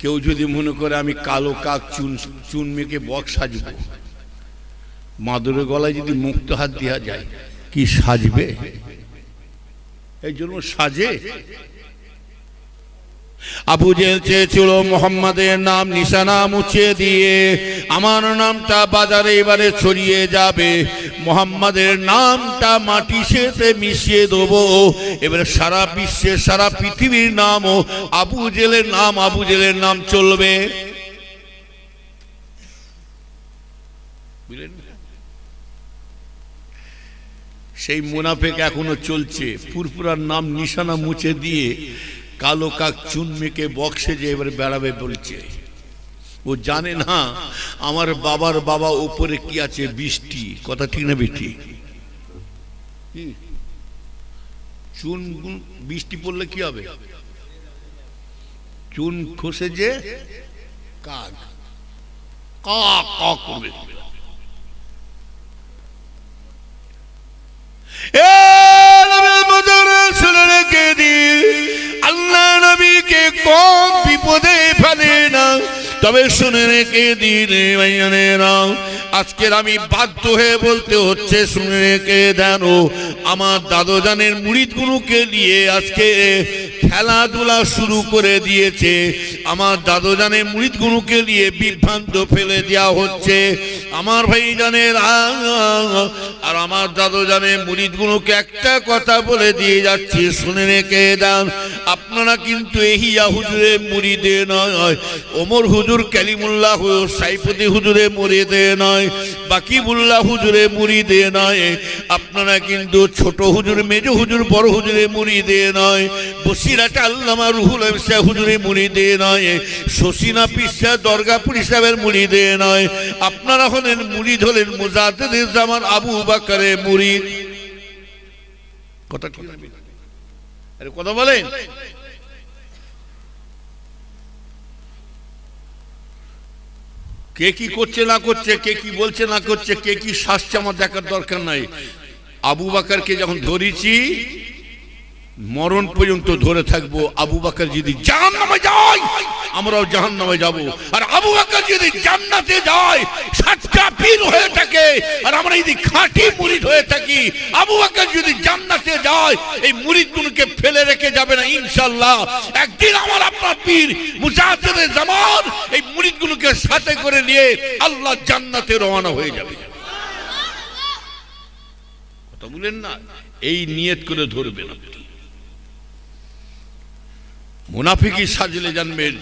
কেউ যদি মনে করে আমি কালো কাক চুন মেখে বক সাজবো, মাদুরের গলায় যদি মুক্ত হাত দেওয়া যায় কি সাজবে? এই জন্য সাজে। আবু জেহেল চেয়েছিল মোহাম্মদের নাম নিশানা মুছে দিয়ে আমার নামটা বাজারে এবারে ছড়িয়ে যাবে, মোহাম্মদের নামটা মাটি সাথে মিশিয়ে দেবো, এবারে সারা বিশ্বের সারা পৃথিবীর নামও আবু জেহেলের নাম চলবে। বুঝলেন? সেই মুনাফিক এখনো চলছে, ফুরফুরার নাম নিশানা মুছে দিয়ে কালো কাক চুন মেখে বক্সে যে এবার বেড়াবে বলছে। ও জানে না আমার বাবার বাবা উপরে কি আছে, বৃষ্টি। কথা ঠিক না বেটি? চুন বৃষ্টি পড়লে কি হবে? চুন খসে যে কাক কক কক করবে। শুনে রেখে দি, আল্লাহ নবীকে কোন বিপদে ফেলে না, তবে শুনে রেখে দিন ভাইয়ানেরা, আজকের আমি বাধ্য হয়ে বলতে হচ্ছে, শুনে রেখে দেন, আমার দাদুজানের মুরিদগুলোকে নিয়ে আজকে খেলাধুলা শুরু করে দিয়েছে। আমার দাদুজানের মুরিদগুলোকে নিয়ে বিভ্রান্ত ফেলে দেওয়া হচ্ছে। আমার ভাইজানের আর আমার দাদুজানের মুরিদগুলোকে একটা কথা বলে দিয়ে যাচ্ছি, শুনে রেখে দেন, আপনারা কিন্তু এহিয়া হুজুরের মুরিদে নয়, ওমর হুজুর, কালিমুল্লাহ হুজুর, সাইফুদ্দিন হুজুরের মুরিদে নয়, বাকিবুল্লাহ হুজুরের মুরিদে নয়, আপনারা কিন্তু ছোট হুজুর, মেজ হুজুর, বড় হুজুরের মুরিদে নয়, বসিরাট আল্লামা রুহুল আমিন সাহেব হুজুরের মুরিদে নয়, শশিনা পিসা দরগাপুর সাহেবের মুরিদে নয়, আপনারা হলেন মুরিদ, হলেন মুজাদ্দিদুল জামান আবু বকরের মুরিদ। কথা ঠিক না? আরে কথা বলেন। কে কি করছে না করছে, কে কি বলছে না করছে, কে কি শাস্তি আমার দেখার দরকার নাই। আবু বকরকে যখন ধরেছি মরণ পর্যন্ত ধরে থাকবো। আবু বকর যদি জাহান্নামে যায় আমরাও জাহান্নামে যাব, আর আবু বকর যদি জান্নাতে যায়, সাতটা পীর হয়ে থাকে আর আমরা যদি খাঁটি মুরিদ হয়ে থাকি, আবু বকর যদি জান্নাতে যায় এই মুরিদগুলোকে ফেলে রেখে যাবে না ইনশাআল্লাহ। একদিন আমার আপনার পীর মুজাদ্দিদুল জামান এই মুরিদগুলোকে সাথে করে নিয়ে আল্লাহ জান্নাতে রওনা হয়ে যাবে। কথা বলেন না? এই নিয়ত করে ধরবেন আপনি। মুনাফিকি সাজলে জানবেন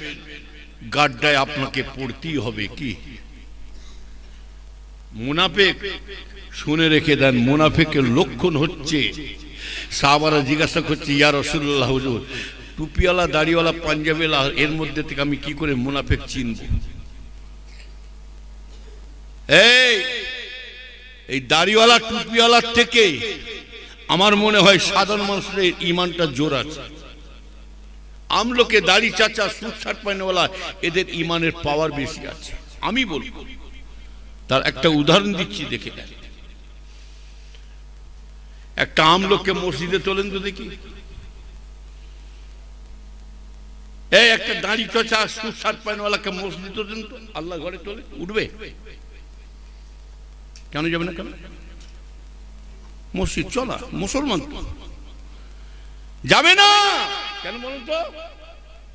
গাড্ডায় আপনাকে পড়তেই হবে। কি মুনাফিক? শুনে রেখে দেন, মুনাফিকের লক্ষণ হচ্ছে, সাহাবারা জিজ্ঞাসা করছে, ইয়া রাসূলুল্লাহ হুজুর, টুপিওয়ালা, দাড়িওয়ালা, পাঞ্জাবিওয়ালা, এর মধ্যে থেকে আমি কি করে মুনাফিক চিনব? এই দাড়িওয়ালা টুপিওয়ালার থেকে আমার মনে হয় সাধারণ মানুষের ইমানটা জোর আছে। আমলোকে, দাড়ি চাচা, সুট শার্ট পায়নাওয়ালা, এদের ইমানের পাওয়ার বেশি আছে। আমি বলবো, তার একটা উদাহরণ দিচ্ছি, দেখে দেন। একটা আমলোককে মসজিদে তোলেন তো দেখি। এই একটা দাড়ি চাচা, সুট শার্ট পায়নাওয়ালাকে মসজিদে তোলেন তো, আল্লাহ ঘরে তোলে, উঠবে? কেন যাবে না? কেন? মসজিদ চলা, মুসলমান যাবে না কেন বলুন তো?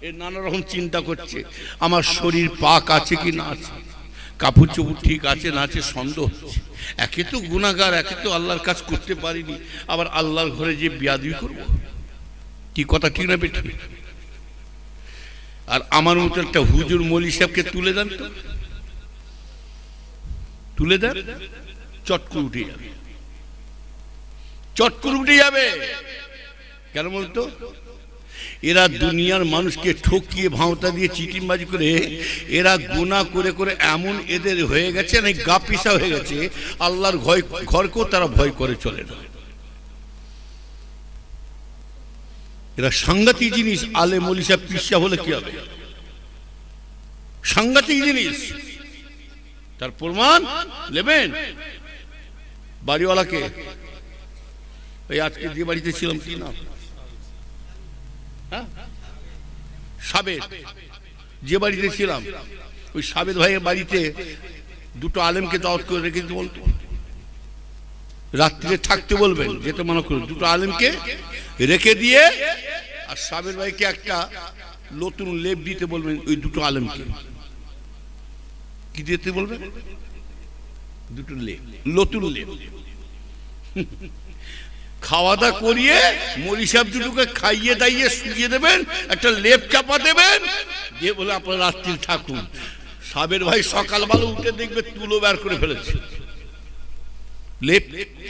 এর নানা রকম চিন্তা করছে, আমার শরীর পাক আছে কি না আছে, কাপড় চোপড় ঠিক আছে না আছে, সন্দেহ হচ্ছে। একে তো গুনাহগার, একে তো আল্লাহর কাজ করতে পারিনি, আবার আল্লাহর ঘরে যে বিয়াদবি করব। কি কথা ঠিক না বেটি? আর আমার মতো একটা হুজুর মৌলী সাহেবকে তুলে দেন তো, তুলে দেন, চটকুর উঠে যাবে, চটকুর উঠে যাবে। কেন বলতো? এরা দুনিয়ার মানুষকে ঠকিয়ে, ভাঁওতা দিয়ে, চিটিংবাজি করে, এরা গুনাহ করে করে এমন এদের হয়ে গেছে, না গা পিসা হয়ে গেছে, আল্লাহর ঘরকেও তারা ভয় করে চলে না। এরা সাংঘাতিক জিনিস। আলেম ওলি সাহেব পিসা হলে কি হবে? সাংঘাতিক জিনিস। তার প্রমাণ নেবেন। বাড়িওয়ালাকে, এই আজকে যে বাড়িতে ছিলাম, কি নাম? সাবের। যে বাড়িতে ছিলাম ওই সাবেদ ভাইয়ের বাড়িতে দুটো আলেমকে দাওয়াত করে রেখে দিতে বলতো, রাত্রিতে থাকতে বলবেন, যেতে মনে করুন, দুটো আলেমকে রেখে দিয়ে আর সাবেদ ভাইকে একটা নতুন লেপ দিতে বলবেন। ওই দুটো আলেমকে কি দিতে বলবেন? দুটো লেপ, নতুন লেপ। খাওয়া দাওয়া করিয়ে মরি সাহেব দুটোকে খাইয়ে দাইয়ে শুয়ে দেবেন, একটা লেপ চাপা দেবেন, দিয়ে বলে আপনার রাত্রি থাকুন। সাবের ভাই সকালবেলা উঠে দেখবে তুলো বের করে ফেলেছে, লেপ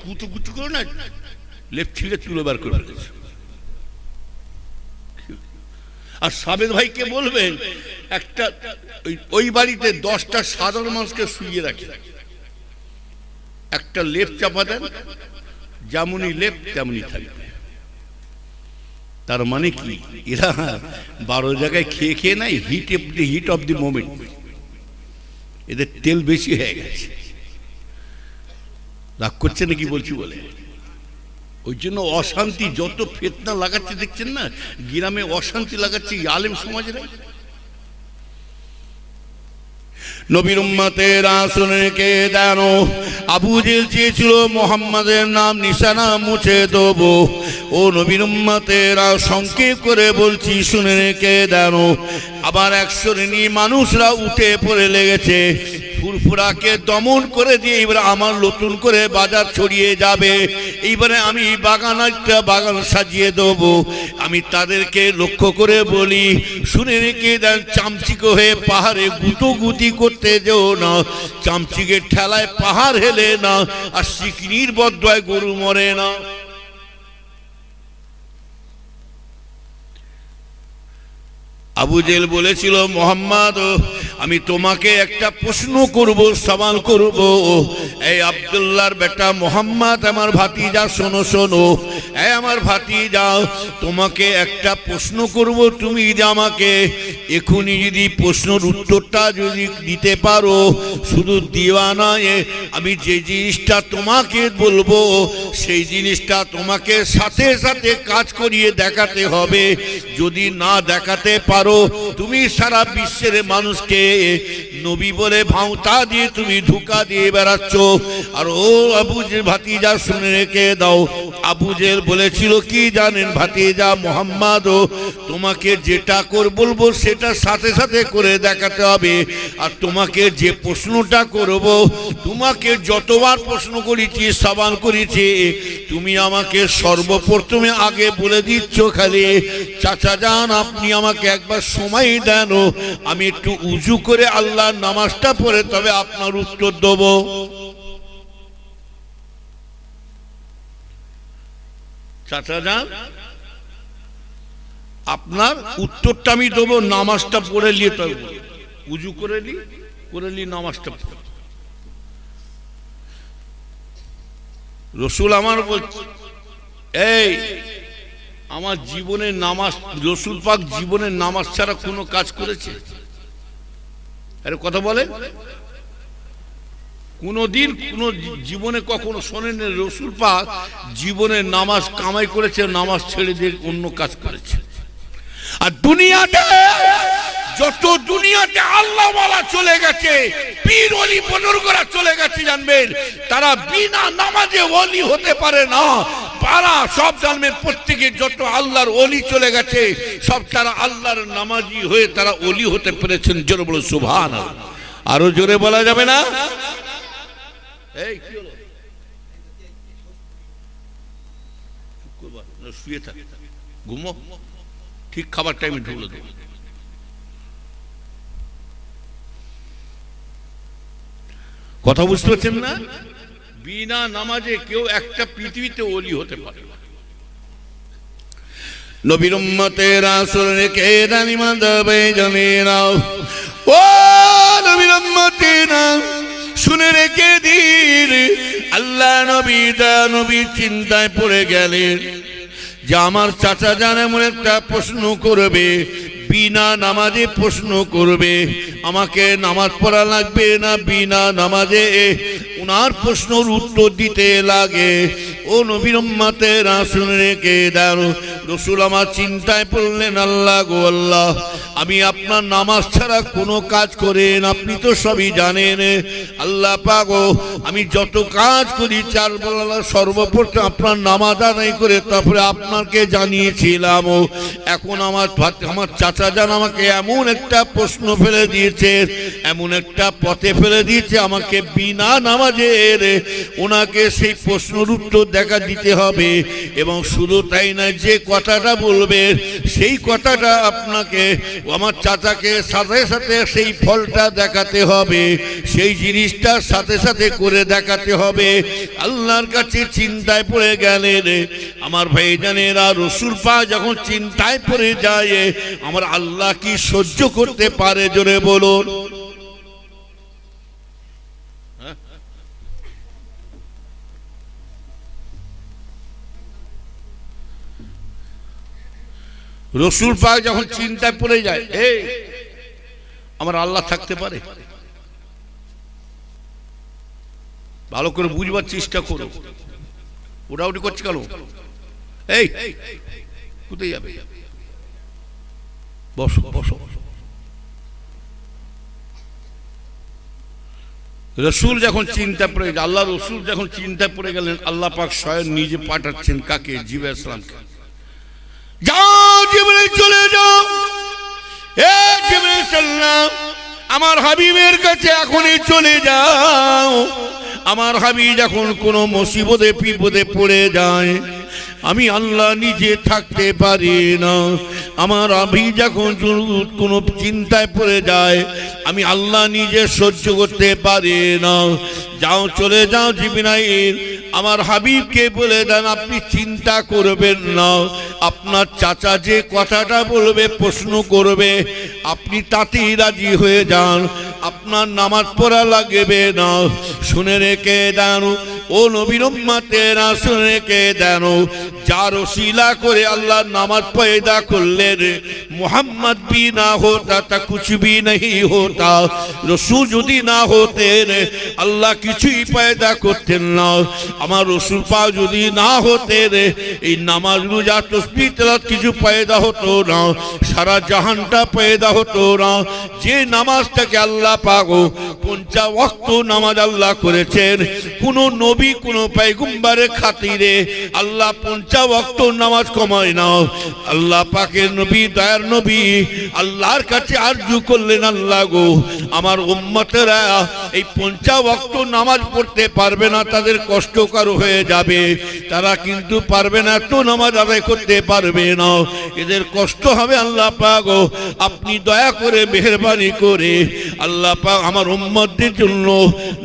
কুচু কুচু করে না, লেপ ছিঁড়ে তুলো বের করে ফেলেছে। আর সাবেদ ভাইকে বলবেন একটা ওই বাড়িতে 10টা সাধারণ মানুষকে শুয়ে রাখে, একটা লেপ চাপা দেন, যেমনই লেপ তেমনই থাকবে। তার মানে কি, এরা 12 জায়গায় খেয়ে খেয়ে নাই, হিট অফ দি মোমেন্ট, এদের তেল বেশি হয়ে গেছে। রাগ করছে নাকি বলছি বলে? ওই জন্য অশান্তি, যত ফিতনা লাগাচ্ছে দেখছেন না, গ্রামে অশান্তি লাগাচ্ছে আলেম সমাজের। নবীর উম্মতেরা শুনে কে জানো, আবু জেহেল চেয়েছিল মুহাম্মাদের নাম নিশানা মুছে দেবো। ও নবীর উম্মতেরা, সংক্ষেপ করে বলছি শুনে রেখে জানো। আবার এক শ্রেণী মানুষরা উঠে পড়ে লেগেছে, ফুরফুরাকে দমন করে দিয়ে এবার আমার নতুন করে বাজার ছড়িয়ে যাবে, এইবারে আমি একটা বাগান সাজিয়ে দেব। আমি তাদেরকে লক্ষ্য করে বলি, শুনে রেখে দেন, চামচিক হয়ে পাহাড়ে গুটোগুটি করতে যেও না, চামচিকের ঠেলায় পাহাড় হেলে না, আর শিকনির বদয়ায় গরু মরে না। আবু জেহেল বলেছিল, মুহাম্মদ আমি তোমাকে একটা প্রশ্ন করব, সওয়াল করব। এই আব্দুল্লাহর বেটা মুহাম্মদ, আমার ভাতিজা, শোনো শোনো, এই আমার ভাতিজা, তোমাকে একটা প্রশ্ন করব, তুমি যদি আমাকে এখনই যদি প্রশ্নের উত্তরটা যদি দিতে পারো, শুধু দিওয়া নয়, আমি যে জিনিসটা তোমাকে বলবো সেই জিনিসটা তোমাকে সাথে সাথে কাজ করিয়ে দেখাতে হবে। যদি না দেখাতে পারো, তুমি সারা বিশ্বের মানুষকে নবী বলে ভাঁওতা দিয়ে তুমি ধোঁকা দিয়ে বেড়াচ্ছ। আর ও আবু জেহেল ভাতিজা, শুনে রেখে দাও, আবু জেহেল বলেছিল কি জানেন ভাতিজা মুহাম্মদ, তোমাকে যেটা বলবো সেটা সাথে সাথে করে দেখাতে হবে। আর তোমাকে যে প্রশ্নটা করব, তোমাকে যতবার প্রশ্ন করেছি, সওয়াল করেছি, তুমি আমাকে সর্বপ্রথমে আগে বলে দিচ্ছ খালি, চাচা যান আপনি আমাকে একবার সময় দেন, আমি একটু উজু করে আল্লাহর নামাজটা পড়ে তবে আপনার উত্তর দেব। চাচা যান আপনার উত্তরটা আমি দেবো, নামাজটা পড়ে নিয়ে তবে উজু করে নি নামাজটা। রসুল আমার বলছে, এই আমার জীবনের নামাজ, রসুল পাক জীবনের নামাজ ছাড়া কোনো কাজ করেছে? আরে কথা বলে, কোনদিন কোন জীবনে কখনো শোনেন রসুল পাক জীবনে নামাজ কামাই করেছে, নামাজ ছেড়ে দিয়ে অন্য কাজ করেছে? আর দুনিয়াতে যত দুনিয়াতে আল্লাহওয়ালা চলে গেছে, পীর ওলি বুজুর্গরা চলে গেছে, জানবেন তারা বিনা নামাজে ওলি হতে পারে না। পারা সব জানবেন, প্রত্যেকে যত আল্লাহর ওলি চলে গেছে সব তারা আল্লাহর নামাজি হয়ে তারা ওলি হতে পেরেছেন। জোরে বলো সুবহানাল্লাহ। আরো জোরে বলা যাবে না? এই কি হলো, শুয়ে থাক, ঘুমো, ঠিক খাবার টাইমে ঢুকলো দেবো। কথা বুঝতে পারছেন না? বিনা নামাজে কেউ একটা পৃথিবীতে ওলি হতে পারে না। নবীর উম্মতেরা শুনে কে জানি মানবে জানে না। ও নবীর উম্মতেরা শুনে রেখে দিন, আল্লাহ নবী চিন্তায় পড়ে গেলেন যে আমার চাচা জান এমন একটা প্রশ্ন করবে, বিনা নামাজে প্রশ্ন করবে, আমাকে নামাজ পড়া লাগবে না, বিনা নামাজে ওনার প্রশ্নের উত্তর দিতে লাগে। ও নবীর উম্মতেরা শুনে রেখে দেন, রাসূল আমার চিন্তায় পড়লেন, আল্লাহ গো আল্লাহ, আমি আপনার নামাজ ছাড়া কোনো কাজ করেন আপনি তো সবই জানেন। আল্লাহ পাক, আমি যত কাজ করি চার বেলা সর্বপ্রথম আপনার নামাজ আদায় করে তারপরে আপনাকে জানিয়েছিলাম। এখন আমার চাচা জান আমাকে এমন একটা প্রশ্ন ফেলে দিয়েছে, এমন একটা পথে ফেলে দিয়েছে, আমাকে বিনা নামাজের ওনাকে সেই প্রশ্নের উত্তর দেখা দিতে হবে। এবং শুধু তাই না, যে কথাটা বলবে সেই কথাটা আপনাকে আমার চাচাকে সাথে সাথে সেই ফলটা দেখাতে হবে, সেই জিনিসটা সাথে সাথে করে দেখাতে হবে। আল্লাহর কাছে চিন্তায় পড়ে গেলেন আমার ভাইজানেরা। রাসূল পাক যখন চিন্তায় পড়ে যায়, আমার আল্লাহ কি সহ্য করতে পারে? জোরে বলুন। রাসূল পাক যখন চিন্তায় পড়ে যায়, আমার আল্লাহ থাকতে পারে? ভালো করে বুঝবার চেষ্টা করো। ওটা করছে কেন? এই কোথায় যাবে? বসো বসো। রাসূল যখন চিন্তা পড়ে গেল, আল্লাহ রাসূল যখন চিন্তা পড়ে গেলেন, আল্লাহ পাক স্বয়ং নিজে পাঠাচ্ছেন কাকে? জিবরাইল আলাইহিস সালামকে। যাও জিবরাইল, চলে যাও, জিবরাইল সাল্লাম আমার হাবিবের কাছে এখনই চলে যাও। আমার হাবিব যখন কোনো মুসিবতে বিপদে পড়ে যায়, আমি আল্লাহ নিজে থাকতে পারি না। আমার হাবিব যখন কোনো চিন্তায় পড়ে যায়, আমি আল্লাহ নিজে সহ্য করতে পারি না। যাও, চলে যাও জিবরাইল, আমার হাবিবকে বলে দেন আপনি চিন্তা করবেন না, আপনার চাচা যে কথাটা বলবে, প্রশ্ন করবে, আপনি তাতেই রাজি হয়ে যান, আপনার নামাজ পড়া লাগবে না। শুনে রেখে দেন ও নবীর উম্মতেরা, শুনে রেখে দেন, যার ওসিলা করে আল্লাহ নামাজ পয়দা করলেন, মুহাম্মদ भी ना होता तो कुछ भी नहीं होता। रसूल যদি না হতেন আল্লাহ কিছুই পয়দা করতেন না। আমার রাসূল পাক যদি না হতেন এই নামাজ রোজা তাসবিহ তেলাওয়াত কিছু পয়দা হতো না, সারা জাহানটা পয়দা হতো না। যে নামাজটাকে আল্লাহ পাক ৫০ ওয়াক্ত নামাজ আল্লাহ করেছেন, কোন নবী কোন পয়গম্বরের খাতিরে আল্লাহ ৫০ ওয়াক্ত নামাজ কমায় না। আল্লাহ পাকের নবী, দয়ার নবী আল্লাহর কাছে আরজু করলেন, আল্লাহ গো আমার উম্মতেরা এই ৫০ ওয়াক্ত নামাজ পড়তে পারবে না, তাদের কষ্টকর হয়ে যাবে, তারা কিন্তু পারবে না, তো নামাজ আদায় করতে পারবে না, এদের কষ্ট হবে। আল্লাহ পাক আপনি দয়া করে মেহেরবানি করে আল্লাহ পাক আমার উম্মতদের জন্য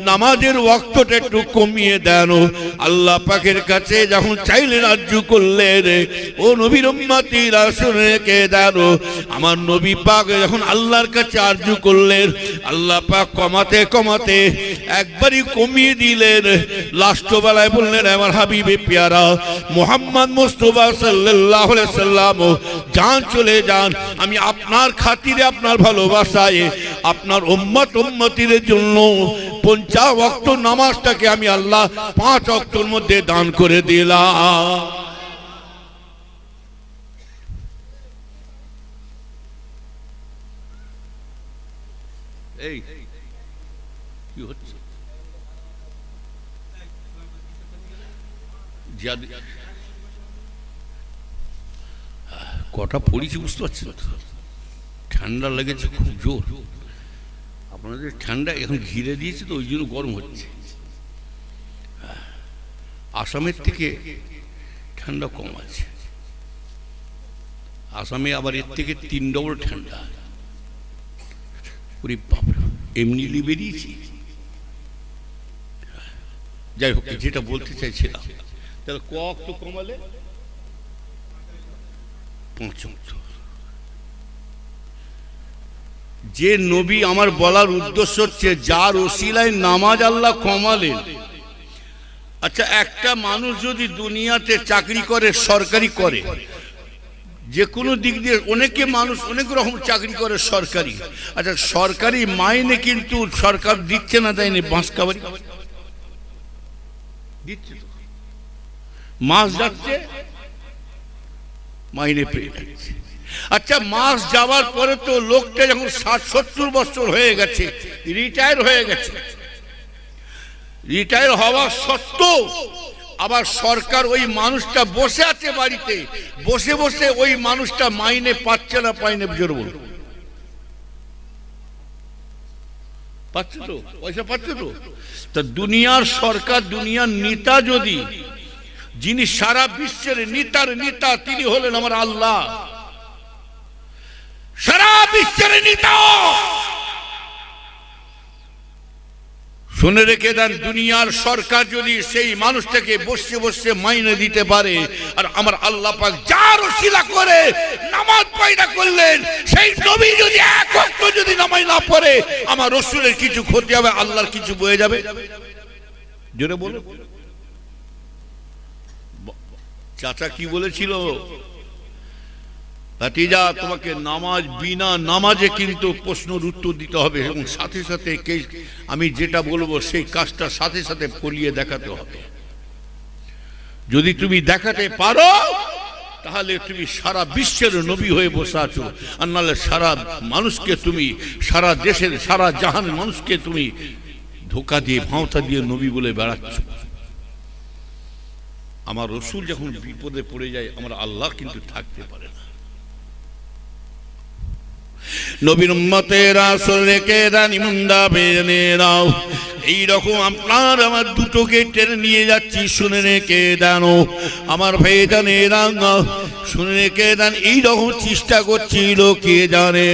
নামাজের ওয়াক্তটা একটু কমিয়ে দেন। আল্লাহ পাকের কাছে যখন চাইলেন, আরজু করলেন, ও নবীর উম্মতিরা শুনে রেখে দেন, আমার নবী পাক যখন আল্লাহর কাছে আরজু করলেন, আল্লাহ পাক কমাতে কমাতে একবারই কমিয়ে দিলেন। লাস্ট বেলায় বললেন, আমার হাবিবে পেয়ারা মুহাম্মদ মুস্তাফা সাল্লাল্লাহু আলাইহি সাল্লাম, যান, চলে যান, আমি আপনার খাতিরে, আপনার ভালোবাসায় আপনার উম্মত উম্মতিদের জন্য ৫০ ওয়াক্ত নামাজটাকে আমি আল্লাহ ৫ ওয়াক্তের মধ্যে দান করে দিলাম। এই কি হচ্ছে? কটা পড়েছি বুঝতে পারছি না, ঠান্ডা লেগেছে খুব জোর। আপনাদের ঠান্ডা এখন ঘিরে দিয়েছে তো ওই জন্য গরম হচ্ছে। আসামের থেকে ঠান্ডা কম আছে, আসামে আবার এর থেকে ৩ ডবল ঠান্ডা। ওরে বাবা, এমনি বেরিয়েছি। যাই হোক, যেটা বলতে চাইছিলাম, তাহলে ক অক্ত কমালে ৫ অক্ত। যে নবী, আমার বলার উদ্দেশ্য হচ্ছে যার ওসিলায় নামাজ আল্লাহ কমালেন। আচ্ছা, একটা মানুষ যদি দুনিয়াতে চাকরি করে, সরকারি করে, যে কোনো দিক দিয়ে অনেকে মানুষ অনেক রকম চাকরি করে সরকারি। আচ্ছা, সরকারি মাইনে কিন্তু সরকার দিচ্ছে না, দেয়নি, বাঁশকাবারি দিচ্ছে তো, মাস যাচ্ছে মাইনে পেয়ে যাচ্ছে। আচ্ছা, মাস যাওয়ার পরে তো লোকটা যখন 60-70 বছর হয়ে গেছে, রিটায়ার হয়ে গেছে, রিটায়ার হওয়া সত্ত্বেও আবার সরকার ওই মানুষটা বসে আছে বাড়িতে, বসে বসে ওই মানুষটা মাইনে পাচ্ছে না, পাইনে জোর বল পাচ্ছে তো, পয়সা পাচ্ছে তো। তা দুনিয়ার সরকার, দুনিয়ার নেতা, যদি যিনি সারা বিশ্বের নেতার নেতা, তিনি হলেন আমার আল্লাহ, সারা বিশ্বের নেতা। শুনে রেখে দেন, দুনিয়ার সরকার যদি সেই মানুষটাকে বসে বসে মাইনে দিতে পারে, আর আমার আল্লাহ পাক যার ওসিলা করে নামাজ পয়দা করলেন, সেই নবী যদি এক ওয়াক্ত যদি নামাজ না পড়ে, আমার রাসূলের কিছু ক্ষতি হবে, আল্লাহর কিছু বয়ে যাবে। জোরে বলো। চাচা কি বলেছিল? ভাতিজা, তোমাকে নামাজ, বিনা নামাজে কিন্তু প্রশ্নের উত্তর দিতে হবে, এবং সাথে সাথে আমি যেটা বলবো সেই কাজটা সাথে সাথে ফলিয়ে দেখাতে হবে। যদি তুমি দেখাতে পারো, তাহলে তুমি সারা বিশ্বের নবী হয়ে বসে আছো, আর নাহলে সারা মানুষকে তুমি, সারা দেশের, সারা জাহানের মানুষকে তুমি ধোকা দিয়ে, ভাঁওতা দিয়ে নবী বলে বেড়াচ্ছ। আমার রাসূল যখন বিপদে পড়ে যায়, আমার আল্লাহ কিন্তু থাকতে পারে না। নবীর উম্মতের রাসূল রেখে দানি মুন্দা বেজে নাও। এইরকম আপনার আমার দুটোকে টেনে নিয়ে যাচ্ছি, শুনে রেখে দানো আমার ভাই, জানে রাঙা, শুনে রেখে দেন। এইরকম চেষ্টা করছিল কে জানে,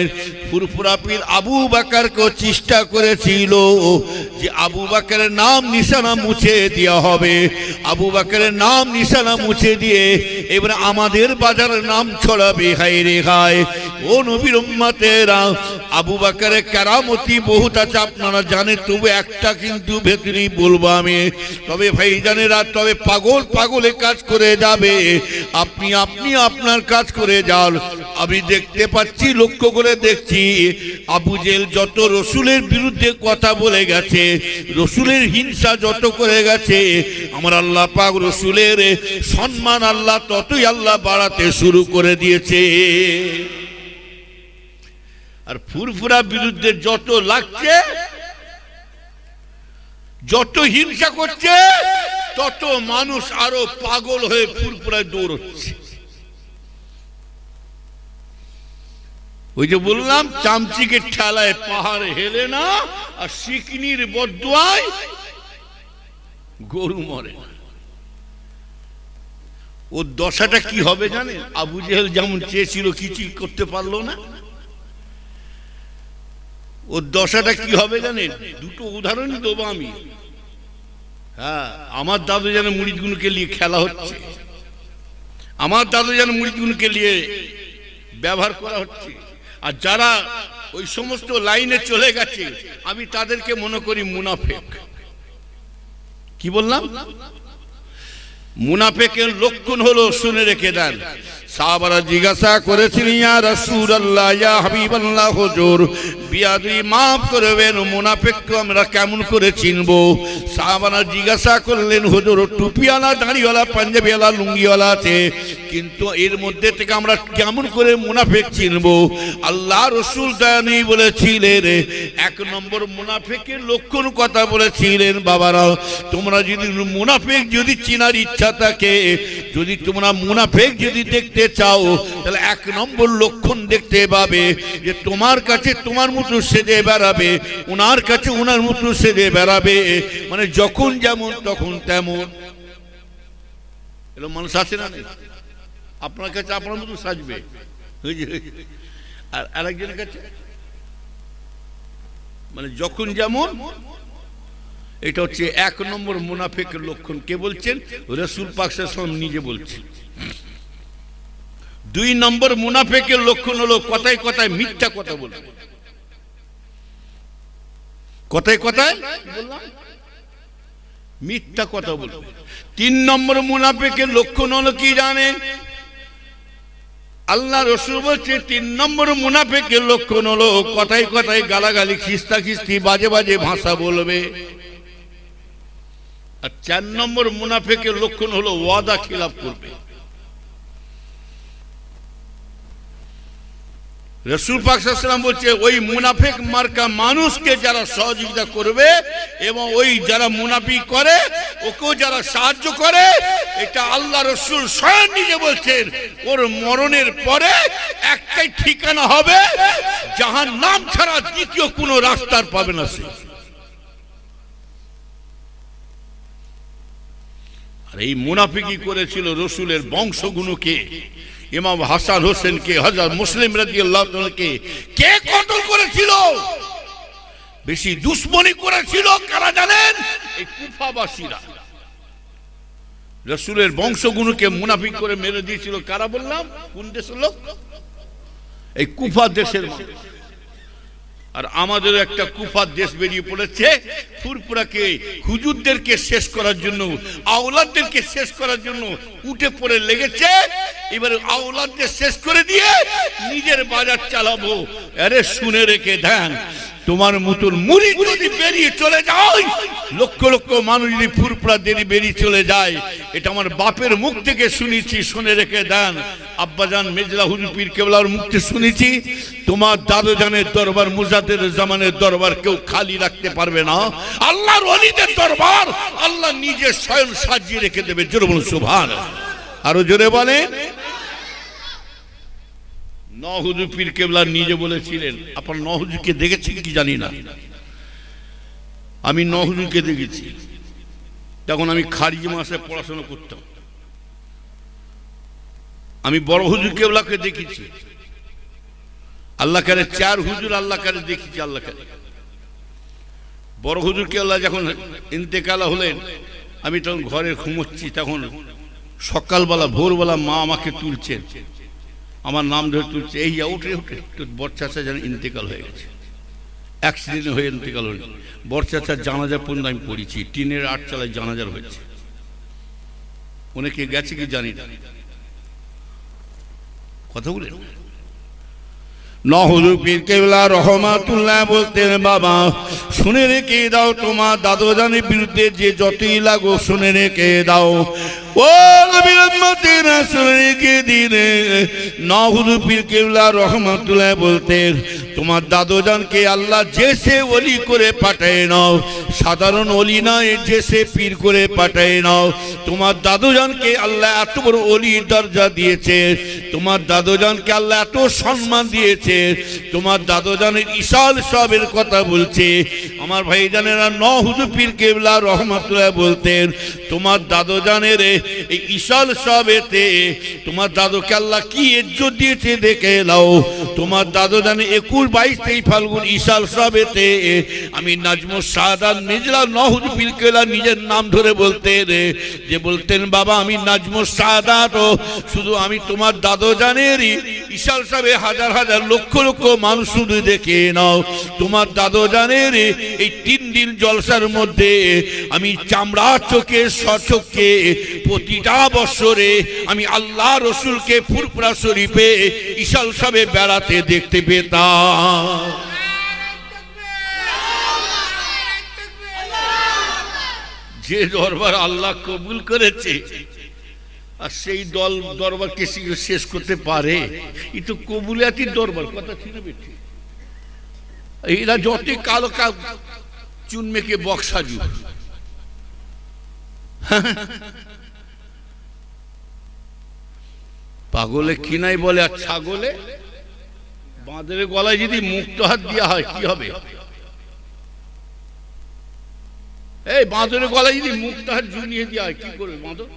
ফুরফুরা পীর আবু বকরকে চেষ্টা করেছিল যে আবু বকরের নাম নিশানা মুছে দেওয়া হবে, আবু বকরের নাম নিশানা মুছে দিয়ে এবারে আমাদের বাজারের নাম ছড়াবে। হায় রে হায়, ও নবীর উম্মতেরা, আবু বকরের কেরামতি বহুত আছে, আপনারা জানেন, তবু একটা কিন্তু ভেতরে বলবো আমি। তবে ভাইজানেরা, তবে পাগল পাগলে কাজ করে যাবে, আপনি আপনার কাজ করে যান। আমি দেখতে পাচ্ছি, লক্ষ্য করে দেখছি, আবু জেহেল যত রাসূলের বিরুদ্ধে কথা বলে গেছে, রাসূলের হিংসা যত করে গেছে, আমার আল্লাহ পাক রাসূলের সম্মান আল্লাহ ততই আল্লাহ বাড়াতে শুরু করে দিয়েছে। আর ফুরফুরা বিরুদ্ধে যত লাগছে, যত হিংসা করছে, তত মানুষ আরো পাগল হয়ে ফুরফুরায় দৌড়চ্ছে। ওই যে বললাম, চামচিকের ঠেলায় পাহাড় হেলে না, আর সিকনির বদদুয়ায় গরু মরে না। ওর দশাটা কি হবে জানেন? আবু জেহেল যেমন চেয়েছিল, কিছুই করতে পারলো না। ওর দশাটা কি হবে জানেন? দুটো উদাহরণই দেবো আমি। হ্যাঁ, আমার দাদু যেন মুরিদগুনকে নিয়ে খেলা হচ্ছে, আমার দাদু যেন মুরিদগুনকে নিয়ে ব্যবহার করা হচ্ছে, আর যারা ওই সমস্ত লাইনে চলে গেছে, আমি তাদেরকে মনে করি মুনাফিক। কি বললাম? মুনাফিকের লক্ষণ হলো, শুনে রেখে দেন। সাহাবারা জিজ্ঞাসা করেছিলেন, ইয়া রাসূলুল্লাহ, ইয়া হাবিবাল্লাহ, হুজুর বিয়াদবি মাফ করবেন, মুনাফিককে আমরা কেমন করে চিনবো? সাহাবারা জিজ্ঞাসা করলেন, হুজুর টুপিওয়ালা, দাড়িওয়ালা, পাঞ্জাবিওয়ালা, লুঙ্গিওয়ালা আছে, কিন্তু এর মধ্যে থেকে আমরা কেমন করে মুনাফিক চিনবো? আল্লাহ রাসূল জানি বলেছিলেন, এক নম্বর মুনাফিকের লক্ষণ কথা বলেছিলেন, বাবারা তোমরা যদি মুনাফিক যদি চিনার ইচ্ছা থাকে, যদি তোমরা মুনাফিক যদি দেখতে চাও, তাহলে এক নম্বর লক্ষণ দেখতে পাবে যে তোমার কাছে তোমার মতো সেজে বেড়াবে, ওনার কাছে ওনার মতো সেজে বেড়াবে, মানে যখন যেমন তখন তেমন। এরকম মানুষ আছে না? আপনার কাছে আপনার মতো সাজবে, আর আরেকজনের কাছে মানে যখন যেমন। এটা হচ্ছে এক নম্বর মুনাফিকের লক্ষণ। কে বলছেন? রাসূল পাক সাল্লাল্লাহু আলাইহি ওয়াসাল্লাম নিজে বলছেন। দুই নম্বর মুনাফিকের লক্ষণ হলো কথায় কথায় মিথ্যা কথা বলবে, কথায় কথায় মিথ্যা কথা বলবে। তিন নম্বর মুনাফিকের লক্ষণ হলো কি জানেন? আল্লাহ রাসূল বলছে তিন নম্বর মুনাফিকের লক্ষণ হলো কথায় কথায় গালাগালি, খিস্তা খিস্তি, বাজে বাজে ভাষা বলবে। আর 4 নম্বর মুনাফিকের লক্ষণ হলো ওয়াদা খিলাফ করবে। রাসূল পাক সাল্লাল্লাহু আলাইহি ওয়াসাল্লাম বলছে ওই মুনাফিক মার্কা মানুষকে যারা সহযোগিতা করবে এবং ওই যারা মুনাফিক করে ওকেও যারা সাহায্য করে, এটা আল্লাহ রাসূল স্বয়ং নিজে বলছেন ওর মরণের পরে একটাই ঠিকানা হবে, জাহান্নাম ছাড়া দ্বিতীয় কোনো রাস্তার পাবে না সে। আর এই মুনাফিকি করেছিল রাসূলের বংশগুলোকে, ইমাম হাসান হোসেনকে, হযরত মুসলিম রাদিয়াল্লাহু তাআলাকে কে কতল করেছিল? বেশি দুশমনি করেছিল কারা জানেন? এই কুফাবাসীরা। রাসূলের বংশগুলোকে মুনাফিক করে মেরে দিয়েছিল কারা বললাম? কোন দেশের লোক? এই কুফা দেশের মানুষ। আর আমাদের একটা কুফার দেশ বেরিয়ে পড়েছে, ফুরফুরাকে হুজুরদেরকে শেষ করার জন্য, আওলাদদেরকে শেষ করার জন্য উঠে পড়ে লেগেছে। এবার আওলাদদের শেষ করে দিয়ে নিজের বাজার চালাবো। আরে শুনে রেখে দেন, তোমার মতন মুরিদ যদি বেরিয়ে চলে যায়, লক্ষ লক্ষ মানুষ যদি ফুরফুরা দেরি বেরিয়ে চলে যায়, এটা আমার বাপের মুখ থেকে শুনেছি, শুনে রেখে দেন। আব্বাজান মেজলা হুজুর পীর কেবলার মুখ থেকে শুনেছি, তোমার দাদু জানের দরবার, মুজাদ্দেদ জামানের দরবার কেউ খালি রাখতে পারবে না। আল্লাহর ওলিদের দরবার আল্লাহ নিজে স্বয়ং সাজিয়ে রেখে দেবে। জোরে বলুন সুবহানাল্লাহ। আরো জোরে বলেন। হুজুর পীর কেবলা নিজে বলেছিলেন, আপনার হুজুরকে দেখেছেন কি জানি না, আমি হুজুরকে দেখেছি। তখন আমি খারিজি মাসে পড়াশোনা করতাম। আমি বড় হুজুর কেবলাকে দেখেছি, আল্লাহ কারে 4 হুজুর আল্লাহ কারে দেখেছি। আল্লাহ কারে বড় হুজুর কেবলা যখন ইন্তেকাল হলেন, আমি তখন ঘরে ঘুমোচ্ছি। তখন সকালবেলা ভোরবেলা মা আমাকে তুলছেন, আমার নাম ধরে তুলছে, এই উঠে উঠে বড় চাচা যেন ইন্তেকাল হয়ে গেছে, অ্যাক্সিডেন্ট হয়ে ইন্তেকাল হয়ে। বড় চাচার জানাজা পর্যন্ত আমি পড়েছি, টিনের 8 চালায় জানাজার হয়েছে। অনেকে গেছে কি জানি না, কথা বলে। হুজুর পীর কেবলা রহমাতুল্লাহ বলতেন, বাবা শুনে রেখে দাও, তোমার দাদু জানের বিরুদ্ধে যে যতই লাগো শুনে রেখে দাও। ও নবীর উম্মতেরা শুনে রেখে দিলে। হুজুর পীর কেবলা রহমাতুল্লাহ বলতেন, তোমার দাদুজানকে আল্লাহ যে সে ওলি করে পাঠায় নাও, সাধারণ ওলি নয়, যে সে পীর করে পাঠায় নাও। তোমার দাদুজানকে আল্লাহ এত বড় ওলির দরজা দিয়েছে, তোমার দাদুজানকে আল্লাহ এত সম্মান দিয়েছে। তোমার দাদুজানের ইশাল সবের কথা বলছে আমার ভাইজানেরা। হুজুর পীর কেবলা রহমাতুল্লাহ বলতেন, তোমার দাদুজানের এই ইশাল সবেতে তোমার দাদুকে আল্লাহ কি ইজ্জত দিয়েছে দেখে নাও। তোমার দাদুজানে 21, 22, 23 ফাল্গুন ইশাল সবেতে আমি নাজমুস সাদাত মেজলা হুজুর পীর কেবলা নিজের নাম ধরে বলতেন, যে বলতেন, বাবা আমি নাজমুস সাদাত, শুধু আমি তোমার দাদুজানেরই ইশাল সবে হাজার হাজার লক্ষ লক্ষ মানুষ শুধু দেখে নাও। তোমার দাদুজানের এই 3 দিন জলসার মধ্যে আমি চামড়া চোখে সচক্ষে প্রতিটা বছরে আমি আল্লাহ রসুলকে ফুরফুরা শরীফে ইশাল সবে বেড়াতে দেখতে পেতাম। যে দরবার আল্লাহ কবুল করেছে, আর সেই দরবার কে শেষ করতে পারে? এই তো কবুলিয়াতির দরবার, কথা ছিল বেশি। এরা যত কালো চুন মেখে বক্সাজু, পাগলে কিনাই বলে, আর ছাগলে বাঁদরের গলায় যদি মুক্ত হাত দেওয়া হয় কি হবে? এই বাঁদরের গলায় যদি মুক্ত হাত ঝুলিয়ে দেওয়া হয় কি করবে বাঁদর?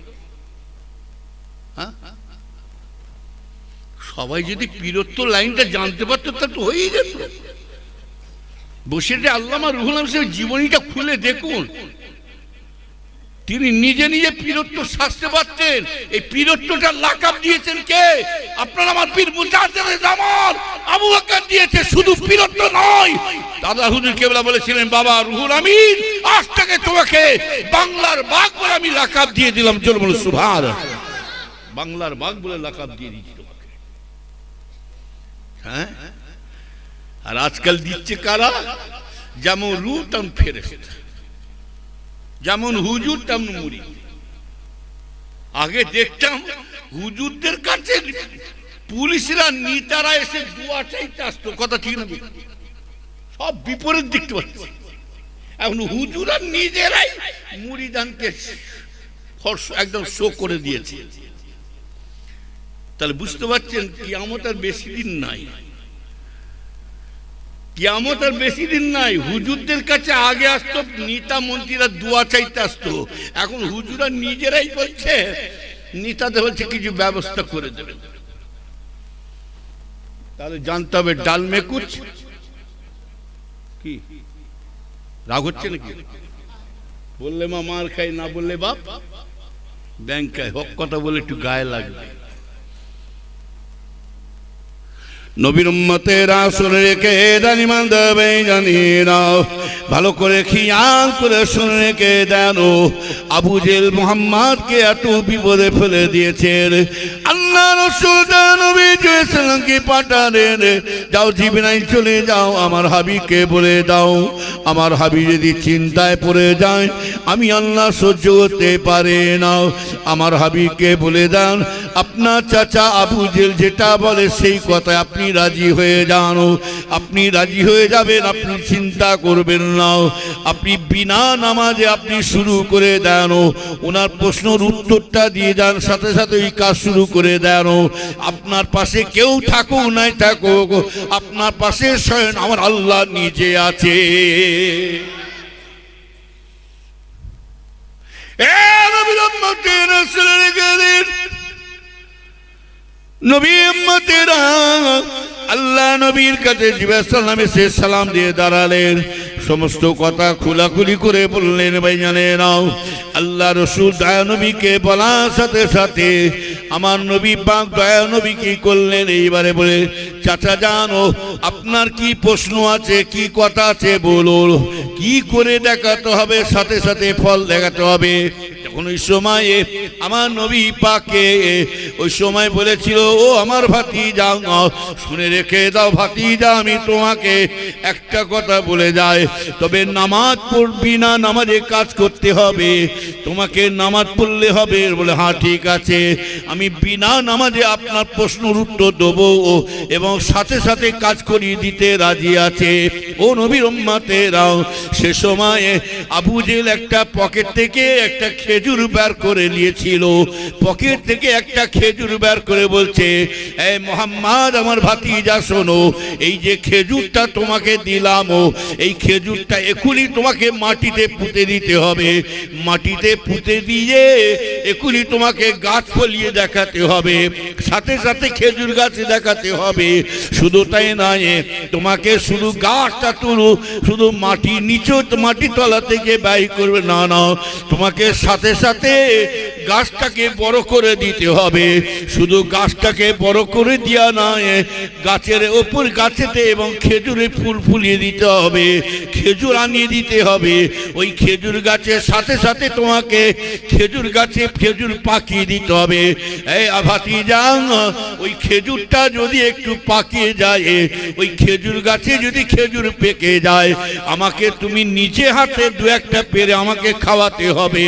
সবাই যদি পীরত্ব লাইনটা জানতে পারতো তা তো হয়েই যেত। বসে আল্লামা রুহুল আমিন সাহেব জীবনীটা খুলে দেখুন, তিনি নিজে নিজে পীরত্ব সাজতে পারতেন। এই পীরত্বটা লাকাব দিয়েছেন কে? আপনার আমার পীর মুজাদ্দেদ জামান আবু বকর দিয়েছে। শুধু পীরত্ব নয়, দাদা হুজুর কেবলা বলেছিলেন, বাবা রুহুল আমিন আজ থেকে তোমাকে বাংলার বাঘ বলে আমি লাকাব দিয়ে দিলাম। জোরে বলুন সুবহানাল্লাহ। বাংলার বাঘ বলে লাকাব দিয়ে দিয়েছি তোমাকে। হ্যাঁ, আর আজকাল দিচ্ছে কারা? যেমন রূহ তেমন ফেরেশতা। যেমন হুজুর তেমন মুড়ি। আগে দেখতাম হুজুরদের কাছে পুলিশরা নেতারা এসে দোয়া চাইতে আসতো, কথা ঠিক না? সব বিপরীত দেখতে পাচ্ছি। এখন হুজুরা নিজেরাই মুড়িদানকে একদম শো করে দিয়েছে। তাহলে বুঝতে পারছেন কিয়ামত আর বেশি দিন নাই, কিয়ামত আর বেশি দিন নাই। হুজুরদের কাছে আগে আসতো নেতা মন্ত্রীরা দোয়া চাইতে আসতো, এখন হুজুরা নিজেরাই বলছে, নেতাদের বলছে কিছু ব্যবস্থা করে দেবে। তাহলে জানতে হবে ডাল মে কুছ কি রাগ হচ্ছে নাকি? বললে মা মার খাই, না বললে বাপ ব্যাংক খায়। হক কথা বলে একটু গায়ে লাগবে। নবীর উম্মতেরা শুনে রেখে জানিমান দেবে জানি না, ভালো করে খেয়াল করে শুনে রেখে দেন। আবু জেল মুহাম্মদকে এত বিপদে ফেলে দিয়েছেন। আল্লাহ রাসূল নবী সাল্লাল্লাহু পাঠালেন, যাও জিবরাইল চলে যাও, আমার হাবিবকে বলে দাও, আমার হাবিব যদি চিন্তায় পড়ে যায় আমি আল্লাহ সহ্য করতে পারে না। আমার হাবিবকে বলে দেন আপনার চাচা আবু জেল যেটা বলে সেই কথা আপনি রাজি হয়ে যান, আপনি রাজি হয়ে যাবেন, আপনি চিন্তা করবেন না। আপনি বিনা নামাজে আপনি শুরু করে দেন, ওনার প্রশ্নের উত্তরটা দিয়ে যান, সাথে সাথে ওই কাজ শুরু করে দেন। আপনার পাশে কেউ থাকুক নাই থাকুক, আপনার পাশে স্বয়ং আমার আল্লাহ নিজে আছে। নবী উম্মতেরা আল্লাহ নবীর কাছে জিবরাইল সালাম এসে সালাম দিয়ে দাঁড়ালেন, সমস্ত কথা খোলাখুলি করে বললেন। ভাই জানে নাও আল্লাহ রসুল দয়া নবীকে বলার সাথে সাথে আমার নবী পাক দয়া নবী কি করলেন, এইবারে বলে চাচা জানো আপনার কি প্রশ্ন আছে, কি কথা আছে বলুন, কি করে দেখাতে হবে, সাথে সাথে ফল দেখাতে হবে। তখন ওই সময়ে আমার নবী পাকে ওই সময় বলেছিল, ও আমার ভাতিজা শুনে রেখে দাও ভাতিজা, আমি তোমাকে একটা কথা বলে যাই, তবে নামাজ পড়বি না, নামাজে কাজ করতে হবে, তোমাকে নামাজ পড়লে হবে। বলে হ্যাঁ ঠিক আছে, আমি বিনা নামাজে আপনার প্রশ্নের উত্তর দেবো এবং সাথে সাথে কাজ করিয়ে দিতে রাজি আছে। ও নবীর উম্মতেরাও সে সময়ে আবু জেল একটা পকেট থেকে একটা খেজুর বের করে নিয়েছিল, পকেট থেকে একটা খেজুর বের করে বলছে, এই মোহাম্মদ আমার ভাতিজা শোনো, এই যে খেজুরটা তোমাকে দিলাম, এই খেজুরটা এখনই তোমাকে মাটিতে পুঁতে দিতে হবে, মাটিতে পুঁতে দিয়ে এখনই তোমাকে গাছ ফলিয়ে দেখাতে হবে, সাথে সাথে খেজুর গাছে দেখাতে হবে। শুধু তাই নয়, তোমাকে শুধু গাছটা তুলো, শুধু মাটি নিচে মাটি তলা থেকে ব্যয় করবে না, না তোমাকে সাথে সাথে গাছটাকে বড় করে দিতে হবে। শুধু গাছটাকে বড় করে দেওয়া নয়, গাছের ওপর গাছেতে এবং খেজুরে ফুল ফুলিয়ে দিতে হবে, খেজুর আনিয়ে দিতে হবে। ওই খেজুর গাছের সাথে সাথে তোমাকে খেজুর গাছে খেজুর পাকিয়ে দিতে হবে। এই ভাতিজা ওই খেজুরটা যদি একটু পাকিয়ে যায়, ওই খেজুর গাছে যদি খেজুর পেকে যায়, আমাকে তুমি নিজে হাতে দু একটা পেরে আমাকে খাওয়াতে হবে।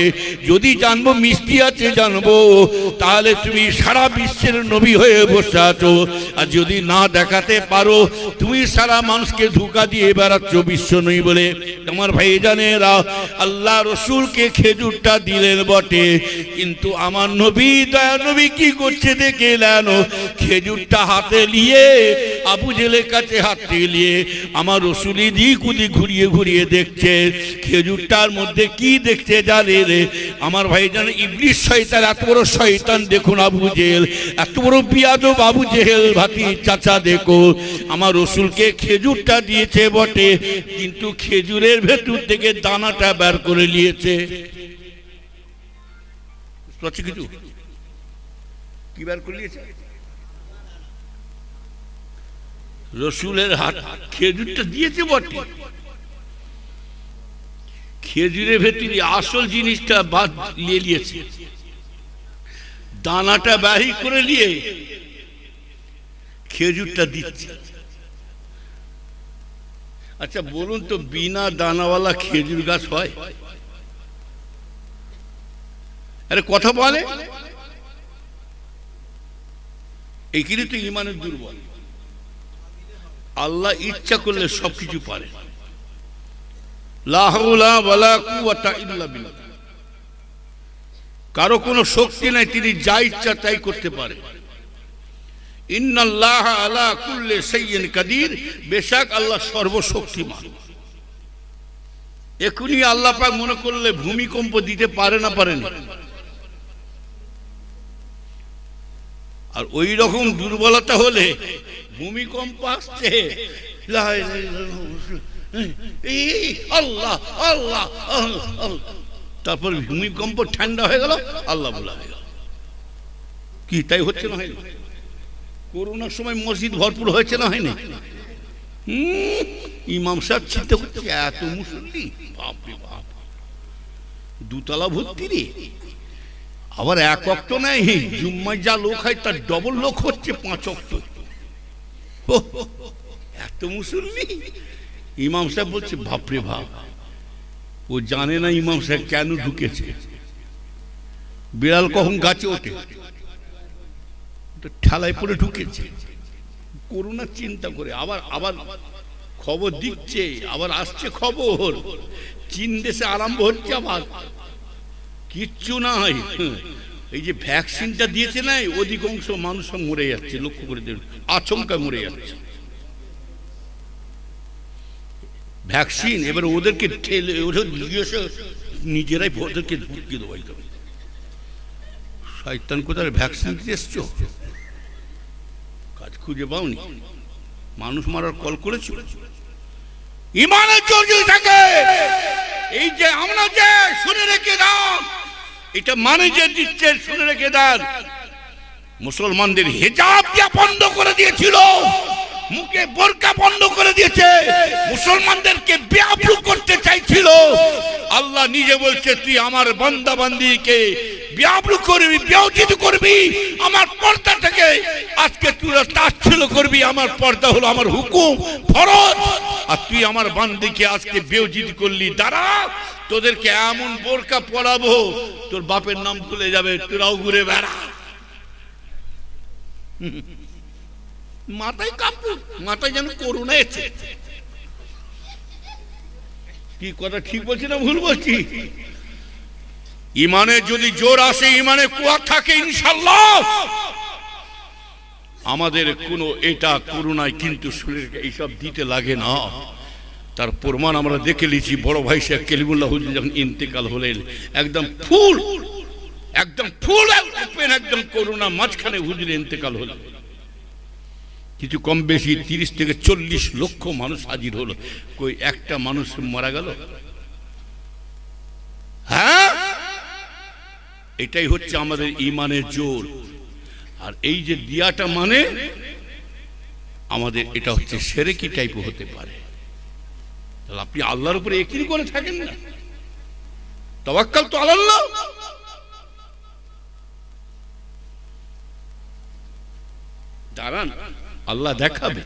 যদি জানবো মিষ্টি আছে জানবো, তাহলে তুমি সারা বিশ্বের নবী হয়ে বসে আছো, আর যদি না দেখাতে পারো তুমি সারা মানুষকে ধোঁকা দিয়ে বেড়াচ্ছ বিশ্ব নই বলে। তোমার ভাই জানেরা আল্লাহ রসুলকে খেজুরটা দিলেন বটে, কিন্তু আমার নবী দয়া নবী কি করছে দেখে এলেন, খেজুরটা হাতে নিয়ে আবু জেলের কাছে হাতে নিয়ে আমার রসুলি দিক উদিক ঘুরিয়ে ঘুরিয়ে দেখছে, খেজুরটার মধ্যে কি দেখছে জানে রে আমার ভাই জানে, ইবলিস শয়তান, এত বড় শয়তান দেখুন আবু জেহেল, এত বড় বিয়াদব আবু জেহেল। ভাতি চাচা দেখো আমার রসুলকে খেজুরটা দিয়েছে বটে, কিন্তু খেজুরের ভেতর থেকে দানাটা বের করে নিয়েছে। কিছু কি বের করে নিয়েছে? রসুলের হাত খেজুরটা দিয়েছে বটে, খেজুরের ভেতরে আসল জিনিসটা বাদ নিয়ে নিয়েছে, দানাটা বাহির করে নিয়ে খেজুরটা দিচ্ছে। আচ্ছা বলুন তো, বিনা দানাওয়ালা খেজুর গাছ হয়? আরে কথা বলে, এইখানে তো ইমানের দুর্বল। আল্লাহ ইচ্ছা করলে সবকিছু পারে। লা হাওলা ওয়ালা কুওয়াতা ইল্লা বিল্লাহ। কারো কোনো শক্তি নাই, তিনি যা ইচ্ছা তাই করতে পারে। ইন্নাল্লাহ আলা কুল্লি শাইইন কাদির, বেশক আল্লাহ সর্বশক্তিমান। এখনই আল্লাহ পাক মনে করলে ভূমিকম্প দিতে পারে না, পারেন। আর ওই রকম দুর্বলতা হলে ভূমিকম্প আসছে, আল্লাহ আল্লাহ আল্লাহ, তারপর ভূমিকম্প ঠান্ডা হয়ে গেল, আল্লাহ বলা হয়ে গেল। কি তাই হচ্ছে না? হয়নি? করোনার সময় মসজিদ ভরপুর হয়েছে না? হয়নি? ইমাম সাহেব চিন্তা করছে, এত মুসল্লি, বাপরে বাপ, দুতলা ভর্তি রে। আবার এক ওয়াক্ত নাই, জুম্মায় যা লোক হয় তার ডবল লোক হচ্ছে 5 ওয়াক্ত। এত মুসল্লি। ইমাম সাহেব বলছে, বাপরে বাপ। ও জানে না ইমাম সাহেব কেন ঢুকেছে। বিড়াল কখন গাছে ওঠে, ঠেলায় পড়ে ঢুকেছে। করোনা চিন্তা করে আবার আবার খবর দিচ্ছে, আবার আসছে খবর, চীন দেশে আরম্ভ হচ্ছে আবার। কিচ্ছু নাই, এই যে ভ্যাকসিনটা দিয়েছে না, অধিকাংশ মানুষ মরে যাচ্ছে, লক্ষ্য করে দেখুন, আচমকা মরে যাচ্ছে। ভ্যাকসিন এবার ওদেরকে ঠেলে, ওদের নিজেরাই ওদেরকে ঢুকিয়ে দেওয়া যাবে। শয়তান কোথায় ভ্যাকসিন দিতে এসছো, কাজ খুঁজে পাওনি, মানুষ মারার কল করেছিল। ইমানের জোর যদি থাকে, এই যে আমরা যে শুনে রেখে দাও, এটা মানে যে দিচ্ছে শুনে রেখে দেন। মুসলমানদের হিজাব দিয়া বন্ধ করে দিয়েছিল, মুখে বোরকা বন্ধ করে দিয়েছে, মুসলমানদেরকে বেআব্রু করতে চাইছিল। আল্লাহ নিজে বলছে, তুই আমার বান্দা বান্দীকে বেআব্রু করবি, বেয়াজিত করবি, আমার পর্দা থেকে আজকে তুই তাচ্ছিল্য করবি। আমার পর্দা হলো আমার হুকুম, ফরজ, আর তুই আমার বান্দীকে আজকে বেয়াজিত করলি। দাঁড়া, তোদেরকে এমন বোরকা পরাবো, তোর বাপের নাম ভুলে যাবে, তোরাও ঘুরে বেড়া। মাথায় কাপড়, মাথায় যেন করোনা এসেছে। কি কথা ঠিক বলছি না ভুল বলছি? ইমানে যদি জোর আসে, ইমানে কুয়া থাকে, ইনশাআল্লাহ আমাদের কোনো এটা করোনায় কিন্তু শরীরকে এইসব দিতে লাগে না। তার প্রমাণ আমরা দেখে লিছি। বড় ভাই শেখ কেলিমুল্লাহ হুজুর যখন ইন্তেকাল হলেন, একদম ফুল ওপেন, একদম করোনা মাঝখানে হুজুর ইন্তেকাল হলেন। কিছু কম বেশি 30 থেকে 40 লক্ষ মানুষ হাজির হলো, কই একটা মানুষ মারা গেল? হ্যাঁ, এটাই হচ্ছে আমাদের ইমানের জোর। আর এই যে দিয়াটা মানে আমাদের এটা হচ্ছে শিরকি টাইপ হতে পারে। তাহলে আপনি আল্লাহর উপরে একই করে থাকেন না, তাওয়াক্কাল তো আল্লাহ। দাঁড়ান, আল্লাহ দেখাবে।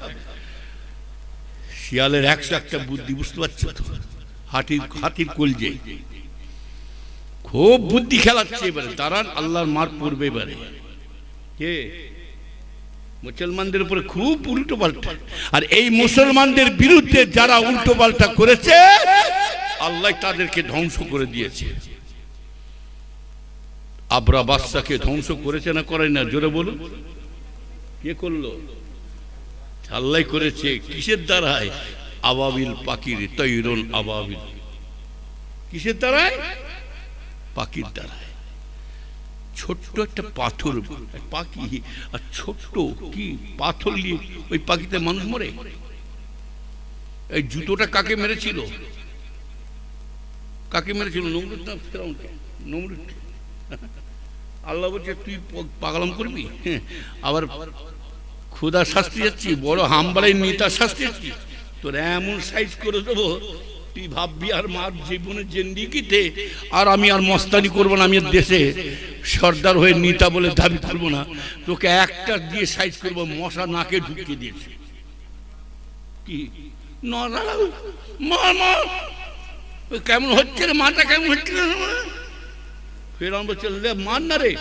শিয়ালের 101টা বুদ্ধি, বুঝতে পারছো তো? হাতির কলজে খুব বুদ্ধি খেলাচ্ছে। এবারে দাঁড়ান, আল্লাহর মার পড়বে এবারে। কে? মুসলমানদের উপরে খুব উল্টো পাল্টা। আর এই মুসলমানদের বিরুদ্ধে যারা উল্টো পাল্টা করেছে, আল্লাহ তাদেরকে ধ্বংস করে দিয়েছে। আবরা বাদশাকে ধ্বংস করেছে না করে না? জোরে বলুন, কে করলো? আল্লাহ করেছে। কিসের দ্বারায়? আবাবিল পাখির, তৈরুন আবাবিল। কিসের দ্বারায়? পাখির দ্বারায়। ছোট্ট একটা পাথর, পাখি, আর ছোট্ট কি পাথর নিয়ে ওই পাখিতে মানুষ মরে। এই জুতোটা কাকে মেরেছিল? কাকে মেরেছিল? নমরুদ না ফিরআউনকে? নমরুদ। আল্লাহ বলছে, তুই পাগলাম করবি? আবার ক্ষুধা শাস্তি যাচ্ছি, বড় হামবাড়াই নেতা শাস্তি যাচ্ছি, তোর এমন সাইজ করে দেবো, তুই ভাববি আর মার জীবনের জিন্দিগিতে আর আমি আর মস্তানি করবো না, আমি দেশে সর্দার হয়ে নেতা বলে দাবি করবো না, তোকে একটা দিয়ে সাইজ করবো। মশা নাকে ঢুকিয়ে দিয়েছে। কি কেমন হচ্ছে রে? মাটা কেমন হচ্ছে? ফেরাউন বলছে লে মান না রে,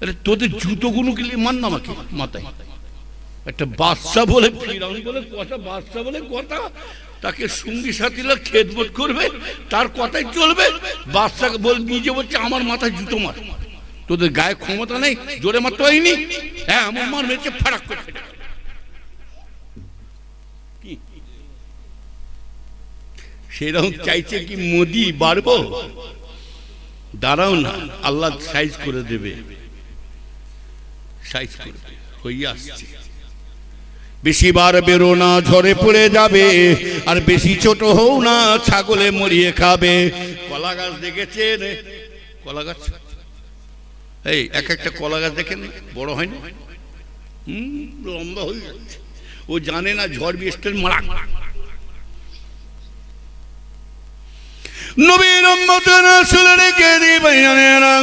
আরে তোদের জুতোগুলো গেলে মান না আমাকে মাথায়। একটা বাদশা বলে ফিরাউন বলে কথা, বাদশা বলে কথা, তাকে সঙ্গী সাথীরা খেদমত করবে, তার কথাই চলবে। বাদশাকে বল নিজে বলছে আমার মাথায় জুতো মার, তোদের গায়ে ক্ষমতা নেই, জোরে মারতে হয়নি, হ্যাঁ আমার মার মেরেছে ফারাক করে। সেরকম চাইছে কি মোদি বাড়বো? দাঁড়াও না, আল্লাহ সাইজ করে দেবে, সাইজ করে হয়ে আসছে। বেশি বার বেরো না, ঝরে পড়ে যাবে, আর বেশি ছোট হও না, ছাগলে মরিয়ে খাবে। কলা গাছ দেখেছেন? কলা গাছ, এই এক একটা কলা গাছ দেখেন, বড় হয় না, লম্বা হয়ে যাচ্ছে। ও জানে না ঝড় বৃষ্টির মারা। নবীর উম্মতেরা শুনে রেখে দিবেনেরা,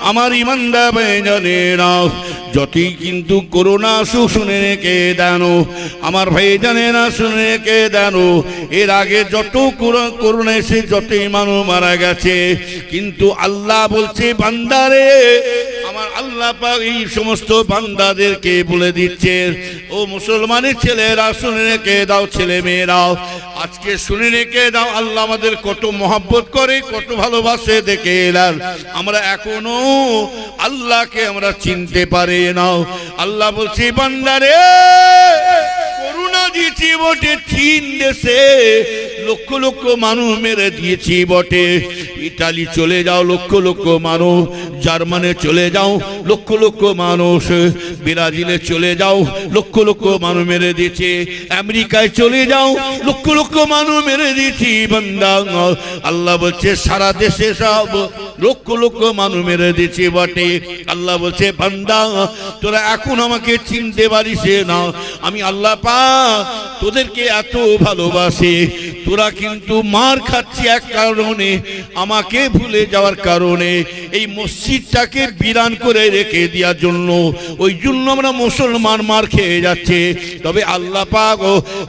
আমার ইমানদার ভাইজানেরা, যতই কিন্তু করোনা আসুক শুনে রেখে দেন, আমার ভাইজানেরা শুনে রেখে দেন। এর আগে যত করোনা এসে যতই মানুষ মারা গেছে, কিন্তু আল্লাহ বলছে বান্দারে, আমার আল্লাহ পাক এই সমস্ত বান্দাদেরকে বলে দিচ্ছে, ও মুসলমানের ছেলেরা শুনে রেখে দাও, ছেলে মেয়েরাও আজকে শুনে রেখে দাও, আল্লাহ আমাদের কত মহব্বত করে, কত ভালোবাসে দেখে এলাম। আমরা এখনো আল্লাহকে আমরা চিনতে পারি না। আল্লাহ বলছে বান্দারে, করোনা দিয়েছি বটে, চীন দেশে লক্ষ লক্ষ মানুষ মেরে দিয়েছি বটে, ইতালি চলে যাও লক্ষ লক্ষ মানুষ, জার্মানে চলে যাও লক্ষ লক্ষ মানুষ, ব্রাজিলে চলে যাও লক্ষ লক্ষ মানুষ মেরে দিয়েছে, আমেরিকায় চলে যাও লক্ষ লক্ষ মানুষ মেরে দিয়েছি বান্দা। আল্লাহ বলছে সারা দেশে সব লক্ষ লক্ষ মানুষ মেরে দিয়েছি বটে। আল্লাহ বলছে বান্দা তোরা এখন আমাকে চিনতে পারিস না, আমি আল্লাহ পাক তোদেরকে এত ভালোবাসি, তোরা কিন্তু মার খাচ্ছি এক কারণে, আমাকে ভুলে যাওয়ার কারণে, এই মসজিদটাকে বিরান করে রেখে দেওয়ার জন্য, ওই জন্য আমরা মুসলমান মার খেয়ে যাচ্ছে। তবে আল্লাহ পাক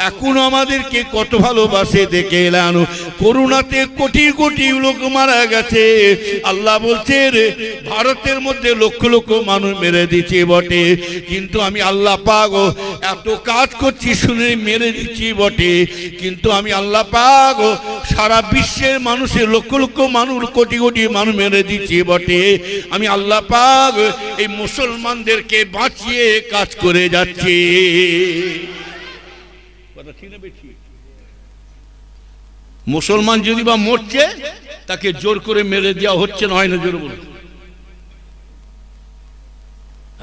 এখনো আমাদেরকে কত ভালোবাসে দেখে এলেন। করোনাতে কোটি কোটি লোক মারা গেছে, আল্লাহ বলছে রে ভারতের মধ্যে লক্ষ লক্ষ মানুষ মেরে দিচ্ছে বটে, কিন্তু আমি আল্লাহ পাক এত কাজ করছি শুনে মেরে দিচ্ছি বটে, কিন্তু আমি আল্লাহ পাক সারা বিশ্বের মানুষের লক্ষ লক্ষ মানুষ কোটি কোটি মানুষ মেরে দিচ্ছি বটে। আমি আল্লাহ পাক এই মুসলমানদেরকে বাঁচিয়ে কাজ করে যাচ্ছি। মুসলমান যদি বা মরছে, তাকে জোর করে মেরে দেওয়া হচ্ছে না, হয় না? জোর বলুন,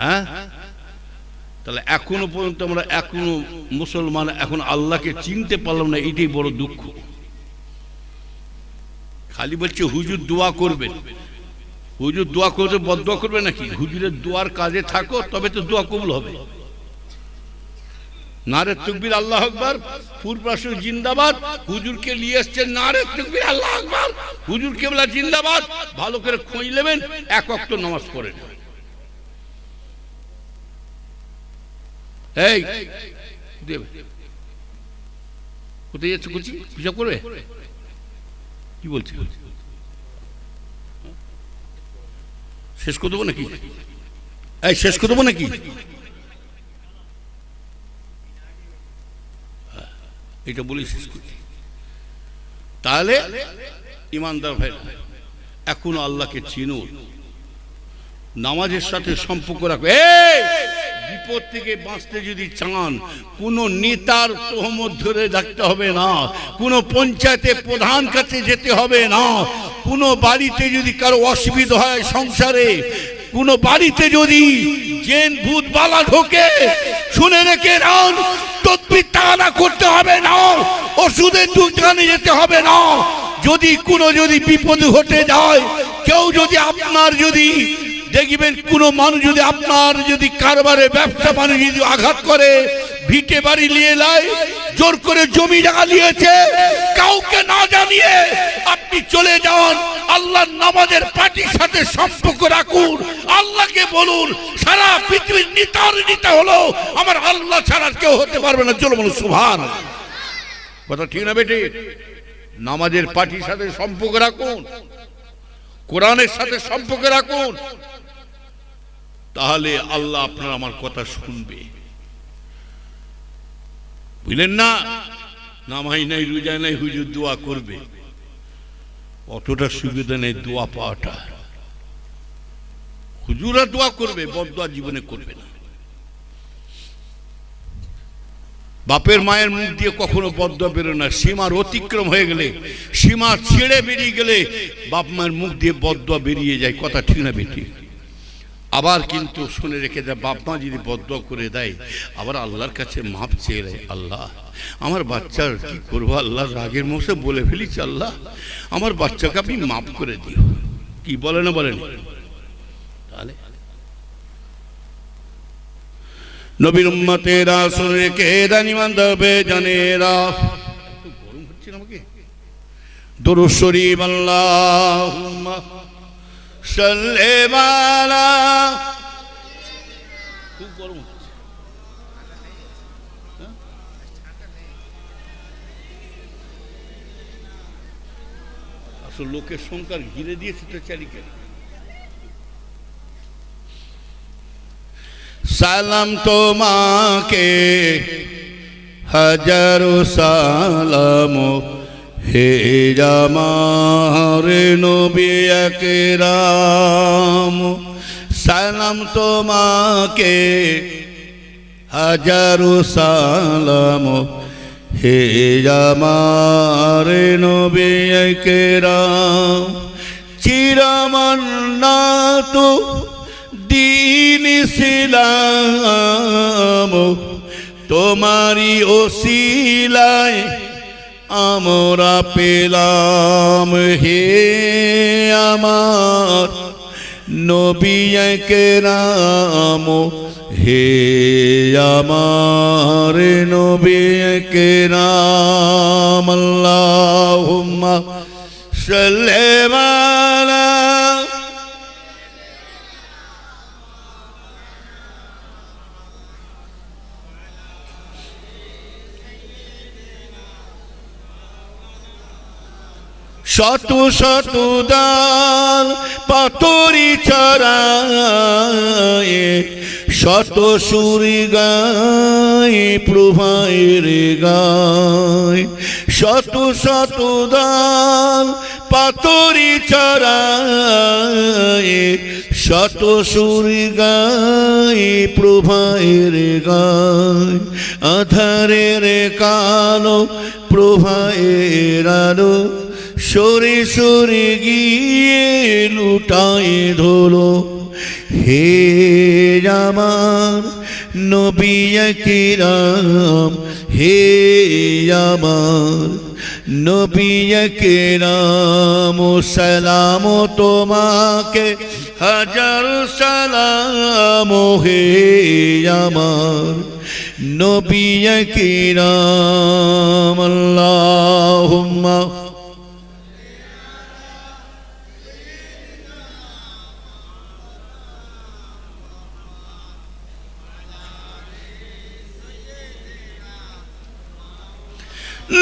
হ্যাঁ? তাহলে এখনো পর্যন্ত আমরা এখনো মুসলমান এখন আল্লাহকে চিনতে পারলাম না, এটাই বড় দুঃখ। খালি বলছে হুজুর দোয়া করবেন, হুজুর দোয়া করতে বদদোয়া করবে নাকি? হুজুরের দোয়ার কাজে থাকো, তবে তো দোয়া কবুল হবে। নারে তাকবীর আল্লাহু আকবার, পূর্বাসু জিন্দাবাদ, হুজুরকে নিয়ে এসেছেন, নারে তাকবীর আল্লাহু আকবার, হুজুর কেবলা জিন্দাবাদ। ভালো করে খোঁজ নেবেন, এক ওয়াক্ত নামাজ পড়েন। এই দেবে কোথায় যাচ্ছে? কুচি হিসাব করবে? কি বলছে? শেষ করে দেবো নাকি? এই শেষ করে দেবো নাকি? এটা বলি শেষ করি। তাহলে ইমানদার ভাই এখনো আল্লাহকে চিনুন, নামাজের সাথে সম্পর্ক রাখবে। বিপদ থেকে বাঁচতে যদি চান, কোন নেতার তহমত ধরে রাখতে হবে না, কোন পঞ্চায়েতে প্রধান কাছে যেতে হবে না, কোন বাড়িতে যদি কারো অসুবিধা হয় সংসারে, কোন বাড়িতে যদি জেন ভূত বালা ঢোকে, শুনে রেখে নাও, তদবির তাড়া করতে হবে না, ওষুধের দোকানে যেতে হবে না। যদি যদি বিপদ ঘটে যায়, কেউ যদি আপনার যদি দেখবেন কোন মানুষ যদি আপনার যদি কারবারে ব্যবসা মানুষ যদি আঘাত করে, ভিটে বাড়ি নিয়ে লাই, জোর করে জমি জায়গা নিয়েছে, কাউকে না জানিয়ে আপনি চলে যান, আল্লাহর নামাজের পার্টির সাথে সম্পর্ক রাখুন, আল্লাহকে বলুন সারা পৃথিবীর নিতা হলো আমার আল্লাহ ছাড়া কেউ হতে পারবে না। চলো বলুন সুবহানাল্লাহ। কথা ঠিক না বেটি? নামাজের পার্টির সাথে সম্পর্ক রাখুন, কোরআনের সাথে সম্পর্ক রাখুন, তাহলে আল্লাহ আপনার আমার কথা শুনবে। বুঝলেন না? নামাই নাই, রোজা নাই, হুজুর দোয়া করবে, অতটা সুবিধা নেই দোয়া পাওয়াটা। হুজুরা দোয়া করবে, বদদোয়া জীবনে করবে না। বাপের মায়ের মুখ দিয়ে কখনো বদদোয়া বেরোয় না। সীমার অতিক্রম হয়ে গেলে, সীমা ছেড়ে বেরিয়ে গেলে বাপ মায়ের মুখ দিয়ে বদদোয়া বেরিয়ে যায়। কথা ঠিক না বেটি? আবার কিন্তু শুনে রেখে দেয়, বাপ মা যদি বদদোয়া করে দেয়, আবার আল্লাহর কাছে মাপ চেয়ে নেয়, আল্লাহ আমার বাচ্চার কি করবো, আল্লাহ রাগের মুখে বলে ফেলিছি, আল্লাহ আমার বাচ্চাকে আপনি মাপ করে দিও। কি বলে না বলেন? তাহলে নবীর উম্মতেরা শুনে রেখে দানি মানবে জানেরা। গরম হচ্ছে না আমাকে? দুরূদ শরীফ আল্লাহুম্মা সাল্লি আলা। খুব গরম হচ্ছে। আসলে লোকের সংখ্যা ঘিরে দিয়েছে তো চারিদিকে। সালাম তোমাকে হাজারো সালাম হে আমার নবী আকরাম। সালাম তোমাকে হাজারো সালাম হে আমার নবী আকরাম। চিরমন্নাত দীন ইসলাম তোমারি ওসিলায় আমরা পেলাম। হে আমার নবী আকরাম, হে আমার নবী আকরাম। আল্লাহুম্মা সাল্লি আলা। শত শত দান পাতরি ছড়ায়, শত সুরি গায় প্রভায়ের গায়। শত শত দান পাতরি ছড়ায়, শত সুরি গায় প্রভায়ের গায়। আধারের কালো প্রভায়ের আলো সরে সরে গিয়ে লুটায় ধরো। হে আমার নবী আকরাম, হে আমার নবী আকরাম। সালাম তোমাকে হাজার সালাম হে আমার নবী আকরাম। আল্লাহুম্মা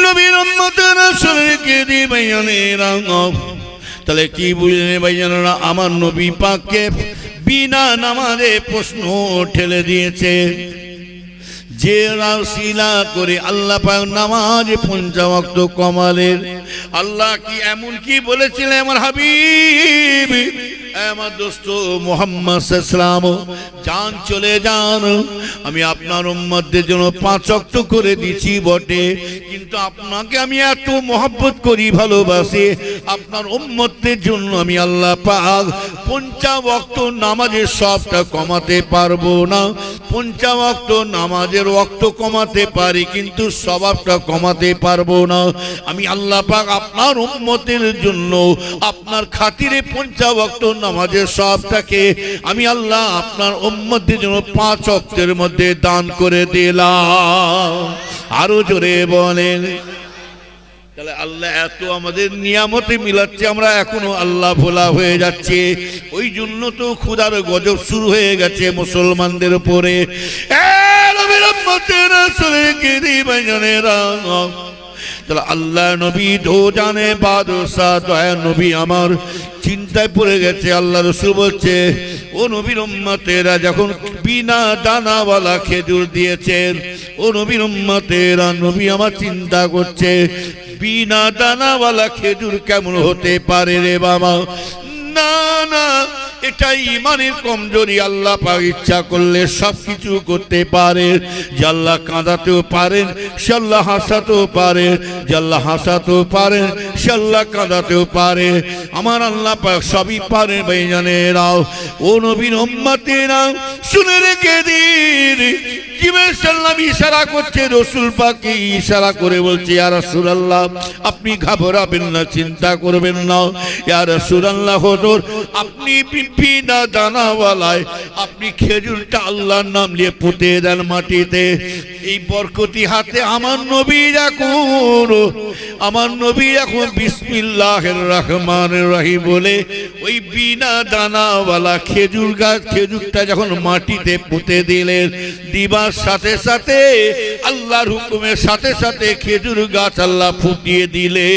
নবীর উম্মতেরা শুনে দিবে জানেরা। তাহলে কি বুঝলেন ভাইজানেরা? আমার নবী পাককে বিনা নামাজে প্রশ্ন ঠেলে দিয়েছে। যে রাসিলা করে আল্লাহ পাক নামাজ ৫ ওয়াক্ত কমালের। আল্লাহ কি এমন কি বলেছিলেন আমার হাবিব, আমার দোস্ত মুহাম্মদ সাল্লাল্লাহু আলাইহি ওয়াসাল্লাম, যান চলে যান, আমি আপনার উম্মতদের জন্য 5 ওয়াক্ত করে দিছি বটে, কিন্তু আপনাকে আমি এত মহব্বত করি, ভালোবাসি, আপনার উম্মতদের জন্য আমি আল্লাহ পাক ৫ ওয়াক্ত নামাজের সবটা কমাতে পারবো না। ৫ ওয়াক্ত নামাজের ওয়াক্ত কমাতে পারি, কিন্তু সওয়াবটা কমাতে পারবো না। আমি আল্লাহ পাক আপনার উম্মতের জন্য আপনার খাতিরে ৫ ওয়াক্ত নামাজের সবটাকে আমি আল্লাহ আপনার উম্মতের জন্য 5 ওয়াক্তের মধ্যে দান করে দিলাম। আরো জোরে বলেন। তাহলে আল্লাহ এত আমাদের নিয়ামতে মিলাচ্ছে, আমরা এখনো আল্লাহ ভোলা হয়ে যাচ্ছে। ওই জন্য তো ক্ষুধার গজব শুরু হয়ে গেছে মুসলমানদের উপরে। তাহলে আল্লাহ নবী দোজানে বাদশা দয়া নবী আমার চিন্তায় পড়ে গেছে। আল্লাহ রাসূল বলছে, ও নবীর উম্মতেরা, যখন বিনা দানাওয়ালা খেজুর দিয়েছেন, ও নবীর উম্মতেরা, নবী আমার চিন্তা করছে বিনা দানাওয়ালা খেজুর কেমন হতে পারে রে বাবা। না না, এটা ইমানের কমজোরি। আল্লাহ পাক ইচ্ছা করলে সব কিছু করতে পারে। যে আল্লাহ কাঁদাতেও পারেন, সে আল্লাহ হাসাতেও পারে। যে আল্লাহ হাসাতেও পারেন, সে আল্লাহ কাঁদাতেও পারে। আমার আল্লাহ পাক সবই পারে। ভাইজানেরাও, ও নবীর উম্মতেরা, শুনে রেখে দিন। জিবরাইল সাল্লাম ইশারা করছে, রাসূল পাককে ইশারা করে বলছে, ইয়া রাসূলুল্লাহ, আপনি ঘাবড়াবেন না, চিন্তা করবেন না। ইয়া রাসূলুল্লাহ, হুজুর, আপনি বিনা দানাওয়ালায় আপনি খেজুরটা আল্লাহর নাম নিয়ে পুঁতে দেন মাটিতে। এই বরকতি হাতে আমার নবী এখন বিসমিল্লাহির রহমানির রহিম বলে ওই বিনা দানাওয়ালা খেজুর গাছ, খেজুরটা যখন মাটিতে পুঁতে দিলেন, দিবার সাথে সাথে আল্লাহর হুকুমের সাথে সাথে খেজুর গাছ আল্লাহ ফুটিয়ে দিলে।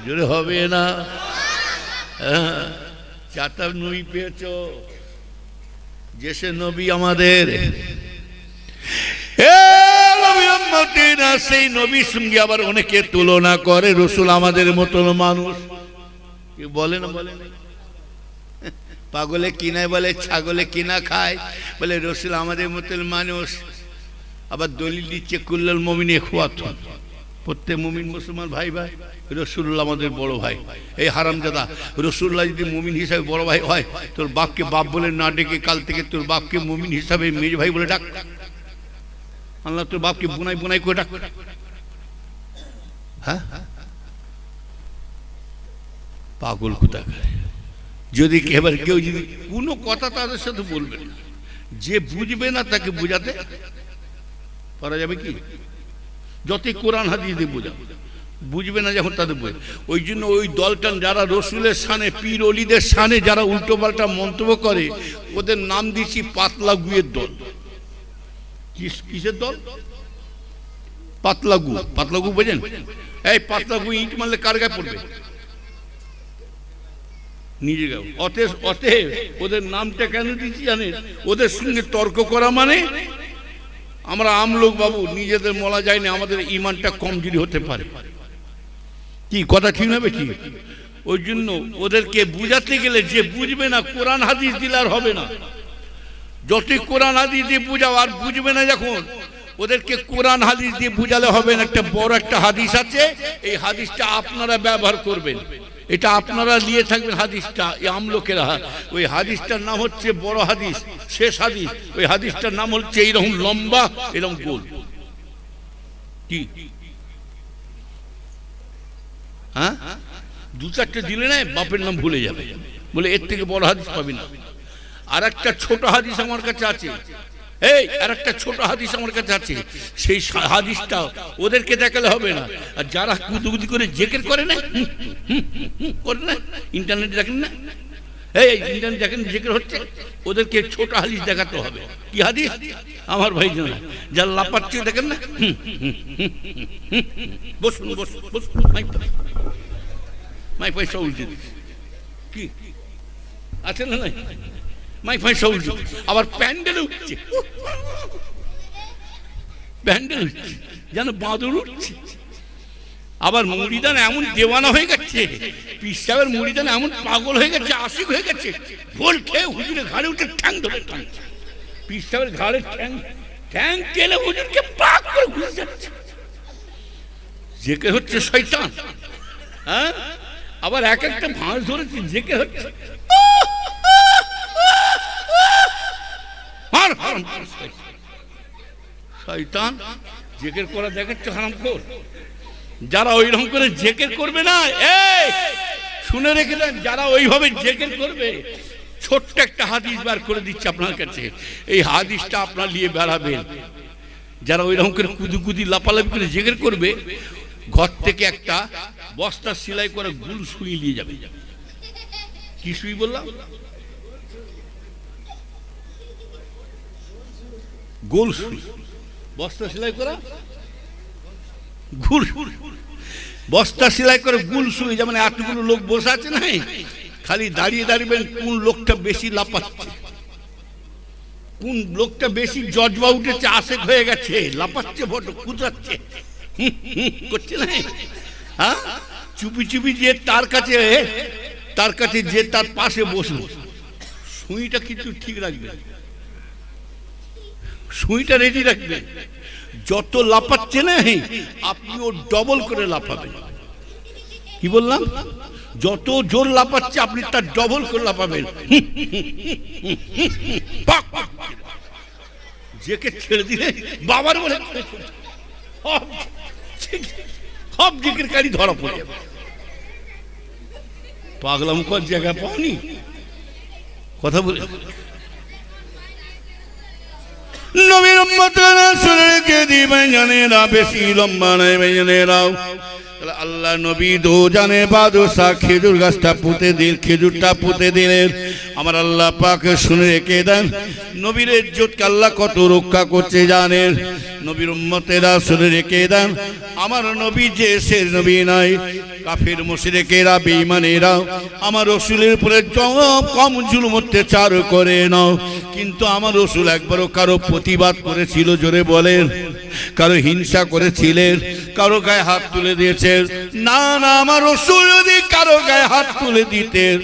জোরে হবে না? চারটা নবী পেয়েছ, যে সে নবী আমাদের, সেই নবীর সঙ্গে আবার অনেকে তুলনা করে। রাসূল আমাদের মতন মানুষ, বলে না, বলে না, পাগলে কিনায় বলে ছাগলে কিনা খায়, বলে রাসূল আমাদের মতন মানুষ। আবার দলিল দিচ্ছে কুল্লুল মুমিন ইখওয়াতুন, প্রত্যেক মুমিন মুসলমান ভাই ভাই। রাসূলুল্লাহ আমাদের বড় ভাই। এই হারামজাদা, রাসূলুল্লাহ যদি মুমিন হিসাবে বড় ভাই হয়, তোর বাপকে বাপ বলে না ডেকে কাল থেকে তোর বাপকে মুমিন হিসাবে মেজ ভাই বলে ডাক। আল্লাহ তোর বাপকে বুনাই বুনাই করে ডাক। হ্যাঁ, পাগল কোথাকার। যদি এবার কেউ যদি কোনো কথা তাদের সাথে বলবে না, যে বুঝবে না তাকে বোঝাতে পারা যাবে কি? যতই কোরআন হাদিস দিয়ে বোঝাবে, বুঝবে না যখন তাদের বই। ওই জন্য ওই দলটা যারা রসুলের শানে, পীর অলিদের শানে যারা উল্টো পাল্টা মন্তব্য করে, ওদের নাম দিচ্ছি পাতলা গুয়ের দল। কিসের দল? পাতলা গু। পাতলা গু বোঝেন? এই পাতলা গু ইট মারলে কার গায়ে পড়বে? নিজে গাও। অতএব ওদের নামটা কেন দিচ্ছি জানেন? ওদের সঙ্গে তর্ক করা মানে আমরা আমলোক বাবু নিজেদের বলা যায় না, আমাদের ইমানটা কমজোরি হতে পারে। কি কথা ঠিক হবে? কি ওই জন্য ওদেরকে বুঝাতে গেলে যে বুঝবে না, কোরআন হাদিস দিলে আর হবে না। যতই কোরআন হাদিস দিয়ে বুঝাও আর বুঝবে না যখন, ওদেরকে কোরআন হাদিস দিয়ে বুঝালে হবে না। একটা বড় একটা হাদিস আছে, এই হাদিসটা আপনারা ব্যবহার করবেন, এটা আপনারা নিয়ে থাকবেন হাদিসটা। এই আমলোকেরা, ওই হাদিসটার নাম হচ্ছে বড় হাদিস, শেষ হাদিস। ওই হাদিসটার নাম হচ্ছে এইরকম লম্বা, এরকম গোল। কি হ্যাঁ, দু চারটে দিলে না বাপের নাম ভুলে যাবে, বলে এর থেকে বড় হাদিস পাবি না। আর একটা ছোট হাদিস আমার কাছে আছে, এই আর একটা ছোট হাদিস আমার কাছে আছে, সেই হাদিসটা ওদেরকে দেখালে হবে না। আর যারা কুতুকুতি করে জেকের করে না, করে না, ইন্টারনেট দেখেন না, এই ইন্টারনেট দেখেন জেকের হচ্ছে, ওদেরকে ছোট হাদিস দেখাতে হবে। কি হাদিস? আমার ভাই জানা, যারা লাপাচ্ছে দেখেন না, বসুন বসুন বসুন, মাই পয়সা উল্টে দিচ্ছে। কি আছে না? নাই মাই পয়সা উল্টে, আবার প্যান্ডেল উঠছে, প্যান্ডেল উঠছে যেন বাঁদর উঠছে। আবার মুড়িদান এমন দেওয়ানা হয়ে গেছে, পীর সাহেবের মুড়িদান এমন পাগল হয়ে গেছে, আশিক হয়ে গেছে, ভোল খেয়ে হুজুরের ঘাড়ে উঠে ঠ্যাং ধরে টানছে। পীর সাহেবের ঘাড়ে ঠ্যাং কেলে হুজুরকে পাক করে ঘুরে যাচ্ছে। জেকে হচ্ছে শয়তান। হ্যাঁ, আবার এক একটা ভাঁজ ধরেছে, জেকে হচ্ছে শয়তান। জেকের করা দেখাচ্ছে হারামখোর। যারা ওইরকম করে জেকের করবে না, এই শুনে রেখে দেন, যারা ওইভাবে জেকের করবে, ছোট্ট একটা হাদিস বার করে দিচ্ছে আপনার কাছে, এই হাদিসটা আপনার নিয়ে বেড়াবেন। যারা ওইরকম করে কুদুকুদি লাপালাপি করে জেকের করবে, ঘর থেকে একটা বস্তা সেলাই করে গুল সুই নিয়ে যাবে। কি সুই বললাম? গোল সুই, বস্তা সেলাই করা গুল বস্তা সেলাই করে গুল শুয়ে, যেমন এতগুলো লোক বসে আছে না, খালি দাঁড়িয়ে দাঁড়িয়ে কোন লোকটা বেশি লাপাচ্ছে, কোন লোকটা বেশি জজবা উঠেছে, আশেক হয়ে গেছে, লাপাচ্ছে, ফটো কুচাচ্ছে করছে না। হ্যাঁ, চুপি চুপি যে তার কাছে যে তার পাশে বসলো, সুইটা কিন্তু ঠিক রাখবে, সুইটা রেডি রাখবে। যত লাফাচ্ছে না আপনিও ডবল করে লাফাবেন। কি বললাম? যত জোর লাফাচ্ছে আপনি তার ডবল করে লাফাবেন। যেকে ছেড়ে দিলে বাবার বলে সব জিকির কারি ধরা পড়ে যাবে। পাগলাম কর জায়গা পাওনি, কথা বলে নবীর উম্মতেরা শুনে রেখে দিবেন জানেরা, বেশি লম্বা নয় জানেরাও। আল্লাহ নবী দো জানে বাদশা খেজুর গাছটা পুঁতে দিল, খেজুরটা পুঁতে দিলেন। আমার আল্লাহ পাক শুনে রেখে দেন নবীর ইজ্জতকে আল্লাহ কত রক্ষা করছে জানেন। নবীর উম্মতেরা শুনে রেখে দেন আমার নবী যে সে নবী নয়, কাফির মুশরিকেরা বেঈমানেরা আমার রাসূলের উপরে কম জুলুম অত্যাচার করে নাও, কিন্তু আমার রাসূল একবারও কারো প্রতিবাদ করেছিল? জোরে বলেন। কারো হিংসা করেছিলেন? কারো গায়ে হাত তুলে দিয়েছেন? না না, আমার রাসূল যদি কারো গায়ে হাত তুলে দিতেন,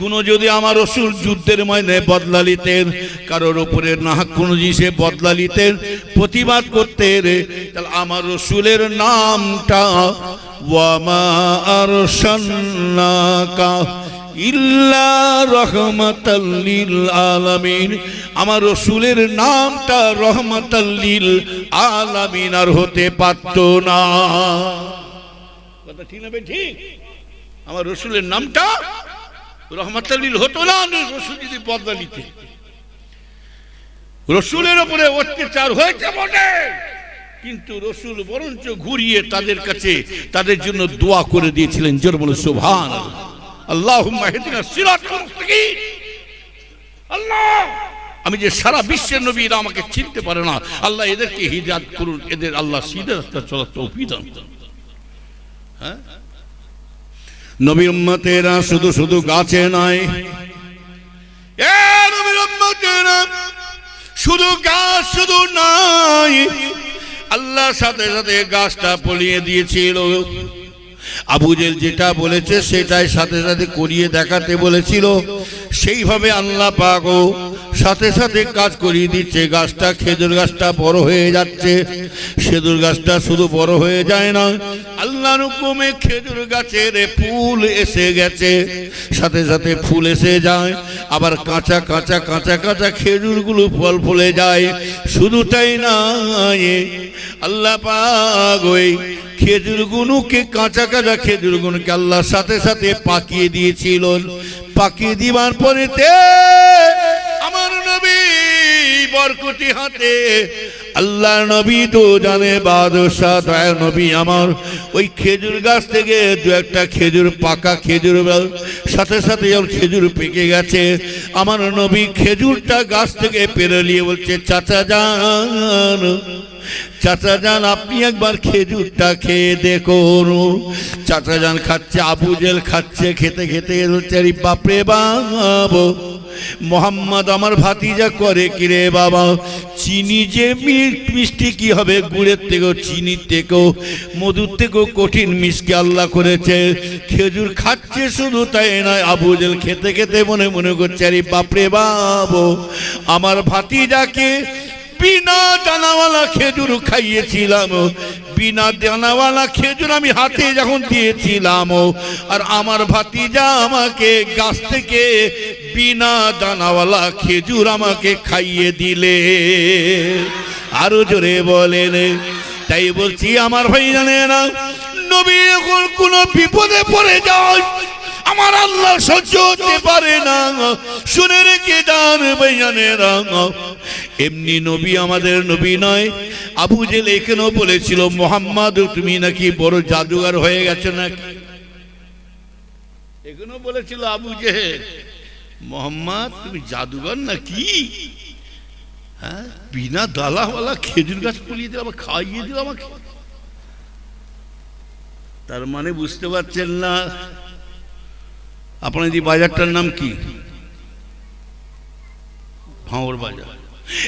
কোনো যদি আমার রাসূল যুদ্ধের ময়দানে বদলা নিতেন, কারোর উপরে না কোনো জিনিসে বদলা নিতেন, প্রতিবাদ করতেন, তাহলে আমার রাসূলের নামটা ওয়া মা আরসালনাকা ইল্লা রাহমাতাল লিল আলামিন, আমার রাসূলের নামটা রহমাতাল লিল আলামিন আর হতে পারত না। কথা ঠিক না? ঠিক। আমার রাসূলের নামটা রহমাতাল লিল হতো না রাসূল যদি বদলা নিতে। রাসূলের উপরে অত্যাচার হয়েছে বটে, কিন্তু রাসূল বরঞ্চ ঘুরিয়ে তাদের কাছে তাদের জন্য দোয়া করে দিয়েছিলেন। জোর বলে সুবহানাল্লাহ। আল্লাহুম্মা ইহদিনা সিরাতাল মুস্তাকিম। আল্লাহ, আমি যে সারা বিশ্বের নবীরা আমাকে চিনতে পারে না, আল্লাহ এদেরকে হিদায়াত করুন, এদের আল্লাহ সিধা রাস্তা চলার তৌফিক দান করুন। হ্যাঁ, নবীর উম্মতেরা শুধু শুধু গাছে নয়, এ নবীর উম্মতেরা শুধু গাছ শুধু নয়, আল্লাহর সাথে সাথে গাছটা ফলিয়ে দিয়েছিল। আবু জেহেল যেটা বলেছে সেটাই সাথে সাথে করিয়ে দেখাতে বলেছিল, সেইভাবে আল্লাহ পাক সাথে সাথে কাজ করিয়ে দিচ্ছে। গাছটা, খেজুর গাছটা বড় হয়ে যাচ্ছে। খেজুর গাছটা শুধু বড় হয়ে যায় না, আল্লাহর হুকুমে খেজুর গাছের ফুল এসে গেছে, সাথে সাথে ফুল এসে যায়, আবার কাঁচা কাঁচা কাঁচা কাঁচা খেজুরগুলো ফল ফলে যায়। শুধু তাই না, আল্লাহ পাক ওই খেজুরগুলোকে কাঁচা কাঁচা খেজুরগুলোকে আল্লাহর সাথে সাথে পাকিয়ে দিয়েছিল। পাকিয়ে দিবার পরেতে আমার নবী বরকতি হাতে, আল্লাহ নবী তো জানে বাদশাহ দয়ার নবী আমার, ওই খেজুর গাছ থেকে দু একটা খেজুর, পাকা খেজুর সাথে সাথে যখন খেজুর পেকে গেছে, আমার নবী খেজুরটা গাছ থেকে পেরে নিয়ে বলছে, চাচা যান, চাচা যান আপনি একবার খেজুরটা খেয়ে দেখুন। চাচা যান খাচ্ছে, আবু জেহেল খাচ্ছে, খেতে খেতে বলছে, আরে বাপরে বাপ, মোহাম্মদ আমার ভাতিজা করে কিরে বাবা, চিনি যে মিষ্টি কি হবে, গুড়ের থেকেও, চিনির থেকেও, মধুর থেকেও কঠিন মিষ্টি আল্লাহ করেছে। খেজুর খাচ্ছে, শুধু তাই নয়, আবু জেহেল খেতে খেতে মনে মনে করছে, আরে বাপরে বাপ, আমার ভাতিজাকে বিনা দানাওয়ালা খেজুর খাইয়েছিলাম, বিনা দানাওয়ালা খেজুর আমি হাতে যখন দিয়েছিলাম, আর আমার ভাতিজা আমাকে গাছ থেকে বিনা দানাওয়ালা খেজুর আমাকে খাইয়ে দিলে। আরো জোরে বলেন। তাই বলছি আমার ভাই জানেনা, নবী এখন কোনো বিপদে পড়ে যায় আমার আল্লাহ সহ্য হতে পারে না। শুনে রেখে দান ভাইজানেরা, এমনি নবী আমাদের নবী নয়। আবু জেহেল এখানেও বলেছিল, মোহাম্মদ তুমি নাকি বড় জাদুঘর হয়ে গেছো নাকি, এখানেও বলেছিল আবু জেহেল, মোহাম্মদ তুমি জাদুঘর নাকি, হ্যাঁ, বিনা দালাওয়ালা খেজুর গাছ ফলিয়ে দিল, আবার খাইয়ে দিল আমাকে। তার মানে বুঝতে পারছেন না? আপনার এই বাজারটার নাম কি? ভাঙর বাজার।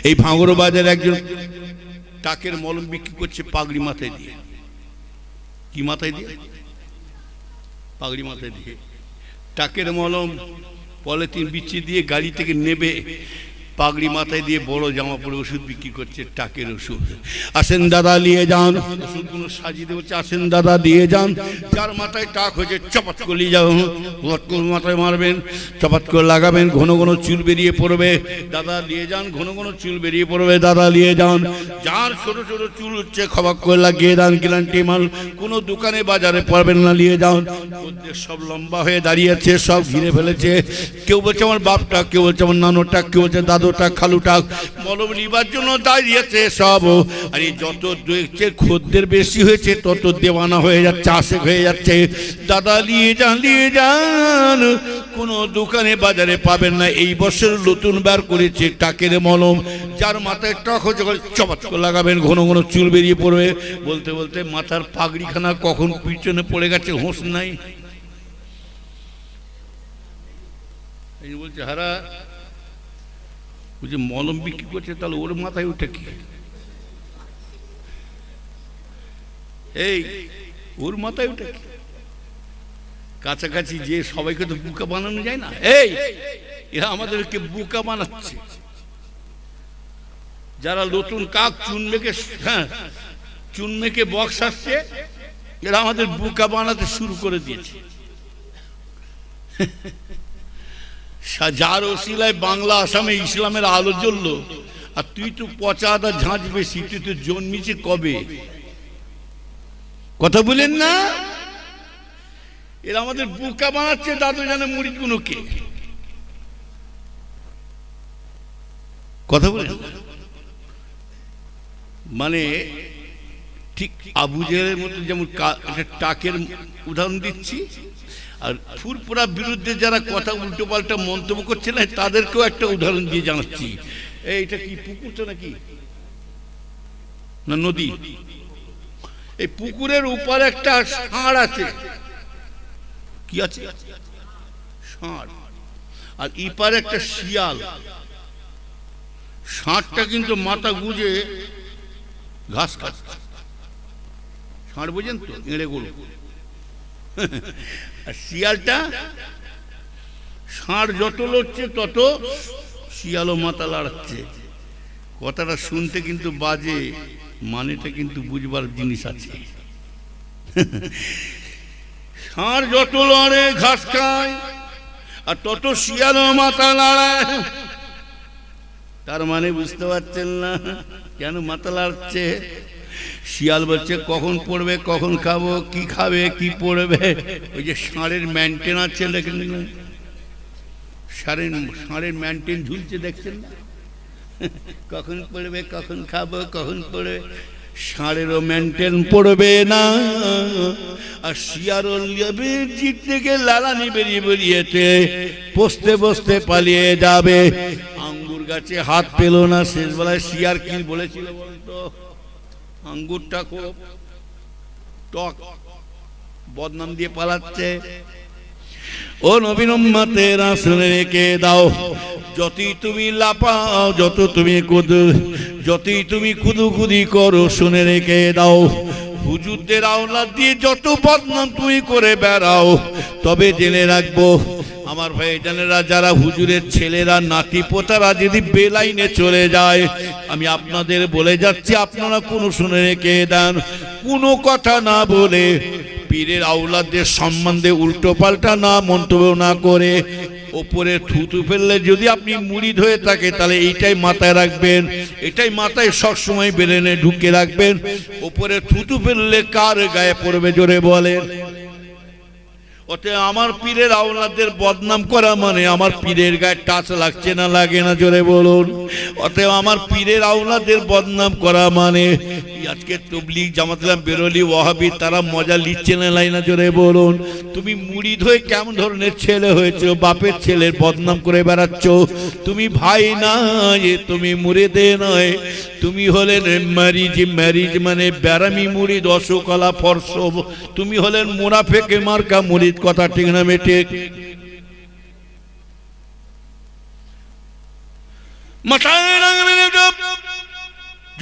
এই ভাঙর বাজারে একজন টাকের মলম বিক্রি করছে পাগড়ি মাথায় দিয়ে। কি মাথায় দিয়ে? পাগড়ি মাথায় দিয়ে টাকের মলম পলিথিন বিছিয়ে দিয়ে গাড়ি থেকে নেবে, পাগড়ি মাথায় দিয়ে বড় জামা পরে ওষুধ বিক্রি করছে, টাকের ওষুধ। আসেন দাদা নিয়ে যান, ওষুধগুলো সাজিয়ে দেবো, আসেন দাদা দিয়ে যান। যার মাথায় টাক হয়েছে চপাত করে নিয়ে যাও, মাথায় মারবেন, চপাত করে লাগাবেন, ঘন ঘন চুল বেরিয়ে পড়বে, দাদা নিয়ে যান। ঘন ঘন চুল বেরিয়ে পড়বে, দাদা নিয়ে যান। যার ছোট ছোট চুল হচ্ছে খবাক করে লাগিয়ে দেন, গ্যারান্টি মাল। কোনো দোকানে বাজারে পারবেন না, নিয়ে যান। ওদের সব লম্বা হয়ে দাঁড়িয়েছে, সব ঘিরে ফেলেছে। কেউ বলছে আমার বাপটা, কেউ বলছে আমার নানোটা, কেউ বলছে দাদুটা, খালুটা, মলম নিবার জন্য দাঁড়িয়েছে সব। আর এই যত দেখছে খদ্দের বেশি হয়েছে তত দেওয়ানা হয়ে যাচ্ছে, আশেক হয়ে যাচ্ছে। দাদা নিয়ে যান, নিয়ে যান। কোনো দোকানে বাজারে পাবেন না। এই বছর নতুন বার করেছে টাকের মলম। যার মাথায় টাক হচ্ছে চপাত করে লাগাবেন, ঘন ঘন চুল বেরিয়ে পড়বে। বলতে বলতে মাথার পাগড়িখানা কখন পিছনে পড়ে গেছে হোঁশ নাই। এই বলছে হারা যে মলম বিক্রি করছে, তাহলে ওর মাথায় উঠে কি? এই ওর মাথায় উঠে কি? কাছাকাছি যে সবাইকে তো বোকা বানানো যায় না। এই এরা আমাদেরকে বোকা বানাচ্ছে। যারা নতুন কাক চুন মেখে, হ্যাঁ চুন মেখে বক্স আসছে, এরা আমাদের বোকা বানাতে শুরু করে দিয়েছে। যার ওসিলায় বাংলা আসামে ইসলামের আলো জ্বললো, আর তুই তো পচা আদা ঝাঁঝ বেশি। তুই তো জন্মিছে কবে? কথা বলেন না? এরা আমাদের বোকা বানাচ্ছে দাদু জানে মুড়িগুলোকে। কথা বলেন? মানে ঠিক আবু জেহেলের মতো, যেমন টাকের উদাহরণ দিচ্ছি, আর ফুরপুরা বিরুদ্ধে যারা কথা উল্টো পাল্টা মন্তব্য করছে না, তাদেরকেও একটা উদাহরণ দিয়ে জানাচ্ছি। এইটা কি পুকুর তো নাকি না নদী? এই পুকুরের উপর একটা ষাঁড় আছে। কি আছে? ষাঁড়। আর ইপারে একটা শিয়াল। ষাঁড়টা কিন্তু মাথা গুঁজে ঘাস খাচ্ছে। ষাঁড় বোঝেন তো, এড়ে গরু। আর শিয়ালটা, ষাঁড় যত লড়ছে তত শিয়ালও মাথা লাড়াচ্ছে। কথাটা শুনতে কিন্তু বাজে, মানেটা কিন্তু বুঝবার জিনিস আছে। ষাঁড় যত লড়ে ঘাস খায়, আর তত শিয়ালও মাথা লাড়ায়। তার মানে বুঝতে পারছেন না কেন মাথা লাড়ছে? শিয়াল বলছে কখন পড়বে, কখন খাবো, কি খাবে, কি পড়বে। ওই যে ষাঁড়ের মেনটেন আছে, দেখেন ষাঁড়ের মেনটেন ঝুলছে, দেখছেন না? কখন পড়বে, কখন খাবো, কখন পড়বে। ষাঁড়েরও মেনটেন পড়বে না, আর শিয়ারও জিপ থেকে লালানি বেরিয়ে বেরিয়েছে, বসতে বসতে পালিয়ে যাবে। আঙ্গুর গাছে হাত পেল না। শেষ বেলায় শিয়ার কি বলেছিল বলতো? আঙ্গুরটা খুব টক, বদনাম দিয়ে পালাচ্ছে। ও নবীন উম্মতেরা শুনে রেখে দাও, যতই তুমি লাপাও, যতই তুমি কুদুকুদি করো, শুনে রেখে দাও, হুজুরদের আওলাদ দিয়ে যত বদনাম তুমি করে বেড়াও, তবে জেনে রাখবো আমার ভাইজানেরা, যারা হুজুরের ছেলেরা নাতি পোতারা যদি বেলাইনে চলে যায়, আমি আপনাদের বলে যাচ্ছি, আপনারা কোনো শুনে রেখে দেন, কোনো কথা না বলে, পীরের আওলাদের সম্বন্ধে উল্টো পাল্টা না মন্তব্য না করে, ওপরে থুতু ফেললে যদি আপনি মুরিদ হয়ে থাকে, তাহলে এইটাই মাথায় রাখবেন, এটাই মাথায় সবসময় বেরেনে ঢুকে রাখবেন। ওপরে থুতু ফেললে কার গায়ে পড়বে জোরে বলেন? অতএব আমার পীরের আওলাদের বদনাম করা মানে আমার পীরের গায়ে টাচ লাগছে না লাগে না জোরে বলুন। অতএব আমার পীরের আওলাদের বদনাম করা মানে আজকে তবলিগ জামাত ইসলাম বেরোলি ওয়াহাবি তারা মজা লিখছে না লাই না জোরে বলুন। তুমি মুরিদ হয়ে কেমন ধরনের ছেলে হয়েছো, বাপের ছেলের বদনাম করে বেড়াচ্ছ। তুমি ভাই না, তুমি মুরিদে নয়, তুমি হলেন ম্যারিজ মানে ব্যারামি মুরিদ, অশোকলা ফর্স। তুমি হলেন মুনাফেকে মার্কা মুরিদ। কথা ঠিক না মেটে? মাথায় রাখবেন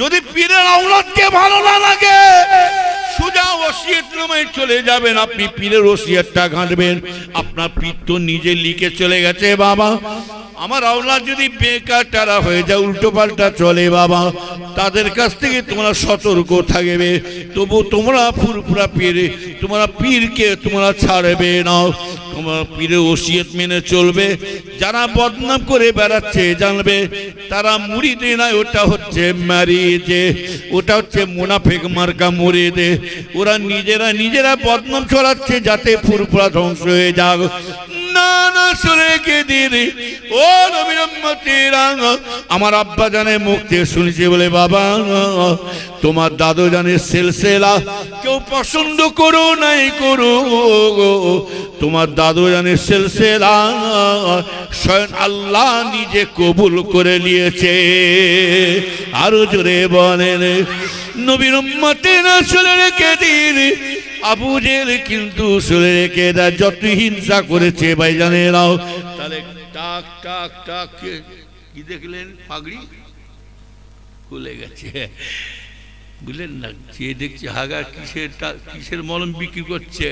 যদি পীরের আওলাদকে ভালো না লাগে সোজা ওসিয়ত নামায় চলে যাবেন, আপনি পীরের ওসিয়তটা ঘাঁটবেন। আপনার পীর তো নিজে লিখে চলে গেছে, বাবা আমার আওলাদ যদি বেকার টারা হয়ে যায়, উল্টো পাল্টা চলে, বাবা তাদের কাছ থেকে তোমরা সতর্ক থাকবে। তবু তোমরা পুরপুরা পীরে, তোমরা পীরকে তোমরা ছাড়বে না, তোমরা পীরের ওসিয়ত মেনে চলবে। যারা বদনাম করে বেড়াচ্ছে জানবে তারা মুরিদে নয়, ওটা হচ্ছে ম্যারিজে, ওটা হচ্ছে মুনাফেক মার্কা মুরিদে। ওরা নিজেরা বদনাম ছড়াচ্ছে যাতে পুরপুরা ধ্বংস হয়ে যাক। না না শুনে কে দিদি ও নবীর উম্মতেরা, আমার আব্বা জানে মুখ থেকে শুনেছি বলে বাবা তোমার দাদু জানে সিলসিলা কেউ পছন্দ করো নাই করো, তোমার দাদু জানে সিলসিলা স্বয়ং আল্লাহ নিজে কবুল করে নিয়েছে। আরো জোরে বলেন নবীর উম্মতেরা শুনে রেখে দিন। আবু জেহেল কিন্তু শুনে রেখে দেয় যত হিংসা করেছে ভাইজানেরাও। তাহলে টাক টাক টাক কি দেখলেন? পাগড়ি খুলে গেছে, বুঝলেন না? যে দেখছে হাগা কিসের মলম বিক্রি করছে,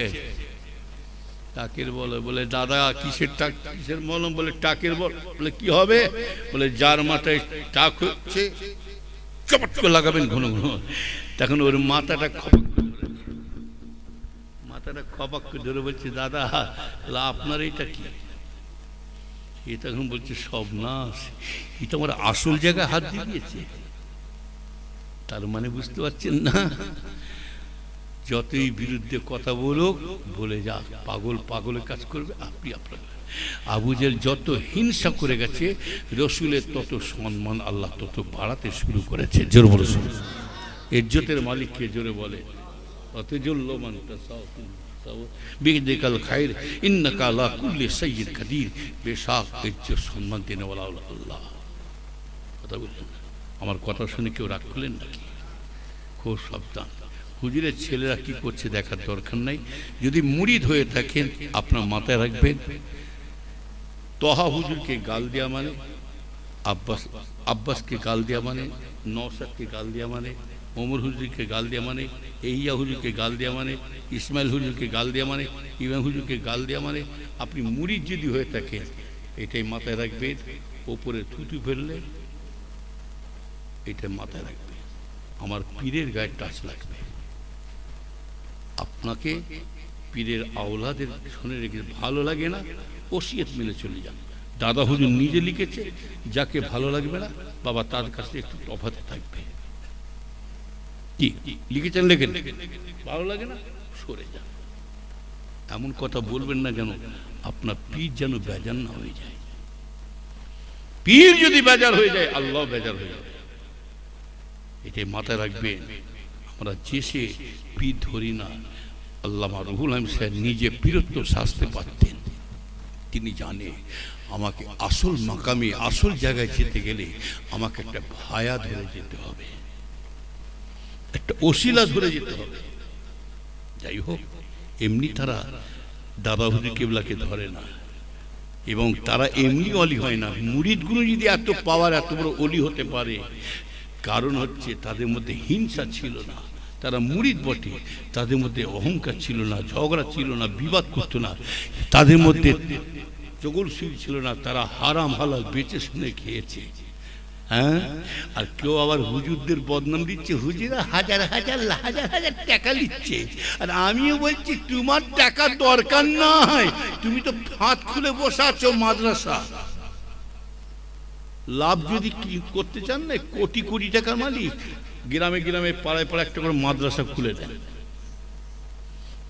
টাকের বলে। বলে দাদা কিসের মলম? বলে টাকের বল। বলে কি হবে? বলে যার মাথায় টাক হচ্ছে চপট করে লাগাবেন ঘন ঘন। তখন ওর মাথাটা খপাক করে ধরে বলছে দাদা আপনার এটা কি? এ তখন বলছে সব নাশ, এটা আমার আসল জায়গায় হাত দিয়ে দিয়েছে। তার মানে বুঝতে পারছেন না? যতই বিরুদ্ধে কথা বলুক বলে যা, পাগলের কাজ করবে। আপনি আপনার আবু জেহেল যত হিংসা করে গেছে, রসুলের তত সম্মান আল্লাহ তত বাড়াতে শুরু করেছে। জোর বলে ইজ্জতের মালিককে জোরে বলে অতজল্লমান বেকাল খায়ের ইন্নাকা আলা কুল্লি সাইয়্যিদ কাদির। বেশাক ইজ্জত সম্মান দেনেওয়ালা আল্লাহ। কথা বলছেন? আমার কথা শুনে কেউ রাগ করলেন নাকি? খুব সাবধান। হুজুরের ছেলেরা কি করছে দেখার দরকার নাই। যদি মুরিদ হয়ে থাকেন আপনার মাথায় রাখবেন, তহা হুজুরকে গাল দেওয়া মানে, আব্বাসকে গাল দেওয়া মানে, নওশাদকে গাল দেওয়া মানে, ওমর হুজুরকে গাল দেওয়া মানে, এইয়া হুজুরকে গাল দেওয়া মানে, ইসমাইল হুজুরকে গাল দেওয়া মানে, ইমাম হুজুরকে গাল দেওয়া মানে, আপনি মুরিদ যদি হয়ে থাকেন এটাই মাথায় রাখবেন। ওপরে থুতু ফেললে এটা মাথায় রাখবে, আমার পীরের গায়ে টাচ লাগবে। আপনাকে পীরের আওলাদের শুনে রেখে ভালো লাগে না, ওসিয়ত মেনে চলে যান। দাদা হুজুর নিজে লিখেছে, যাকে ভালো লাগবে না বাবা তার কাছে একটু তফাতে থাকবে। কি লিখেছেন লেখেন, ভালো লাগে না সরে যান। এমন কথা বলবেন না যেন আপনার পীর যেন বেজার না হয়ে যায়। পীর যদি বেজার হয়ে যায় আল্লাহ বেজার হয়ে যাবে, এটাই মাথায় রাখবেন। আমরা যে পীর ধরি না, আল্লামা রুহুল আমিন সাহেব নিজে পীরত্ব শাস্তে পারতেন। তিনি জানে আমাকে আসল মাকামে আসল জায়গায় যেতে গেলে আমাকে একটা ভায়া ধরে যেতে হবে, একটা ওসিলা ধরে যেতে হবে। যাই হোক, এমনি তারা দাদা হুজুর কেবলাকে ধরে না, এবং তারা এমনি অলি হয় না। মুরিদগুলো যদি এত পাওয়ার এত বড় অলি হতে পারে, কারণ হচ্ছে তাদের মধ্যে হিংসা ছিল না। তারা মুরিদ বটে, তাদের মধ্যে অহংকার ছিল না, ঝগড়া ছিল না, বিবাদ করতো না, তাদের মধ্যে চগলশীল ছিল না। তারা হারাম হালাল বেঁচে শুনে খেয়েছে। হ্যাঁ, আর কেউ আবার হুজুরদের বদনাম দিচ্ছে, হুজুরা হাজার হাজার হাজার হাজার টাকা নিচ্ছে। আর আমিও বলছি তোমার টাকা দরকার নাই, তুমি তো ফাঁদ খুলে বসে আছো মাদ্রাসা। লাভ যদি করতে চান না, কোটি কোটি টাকার মালিক গ্রামে গ্রামে পাড়ায় পাড়ায় একটা করে মাদ্রাসা খুলে দেন।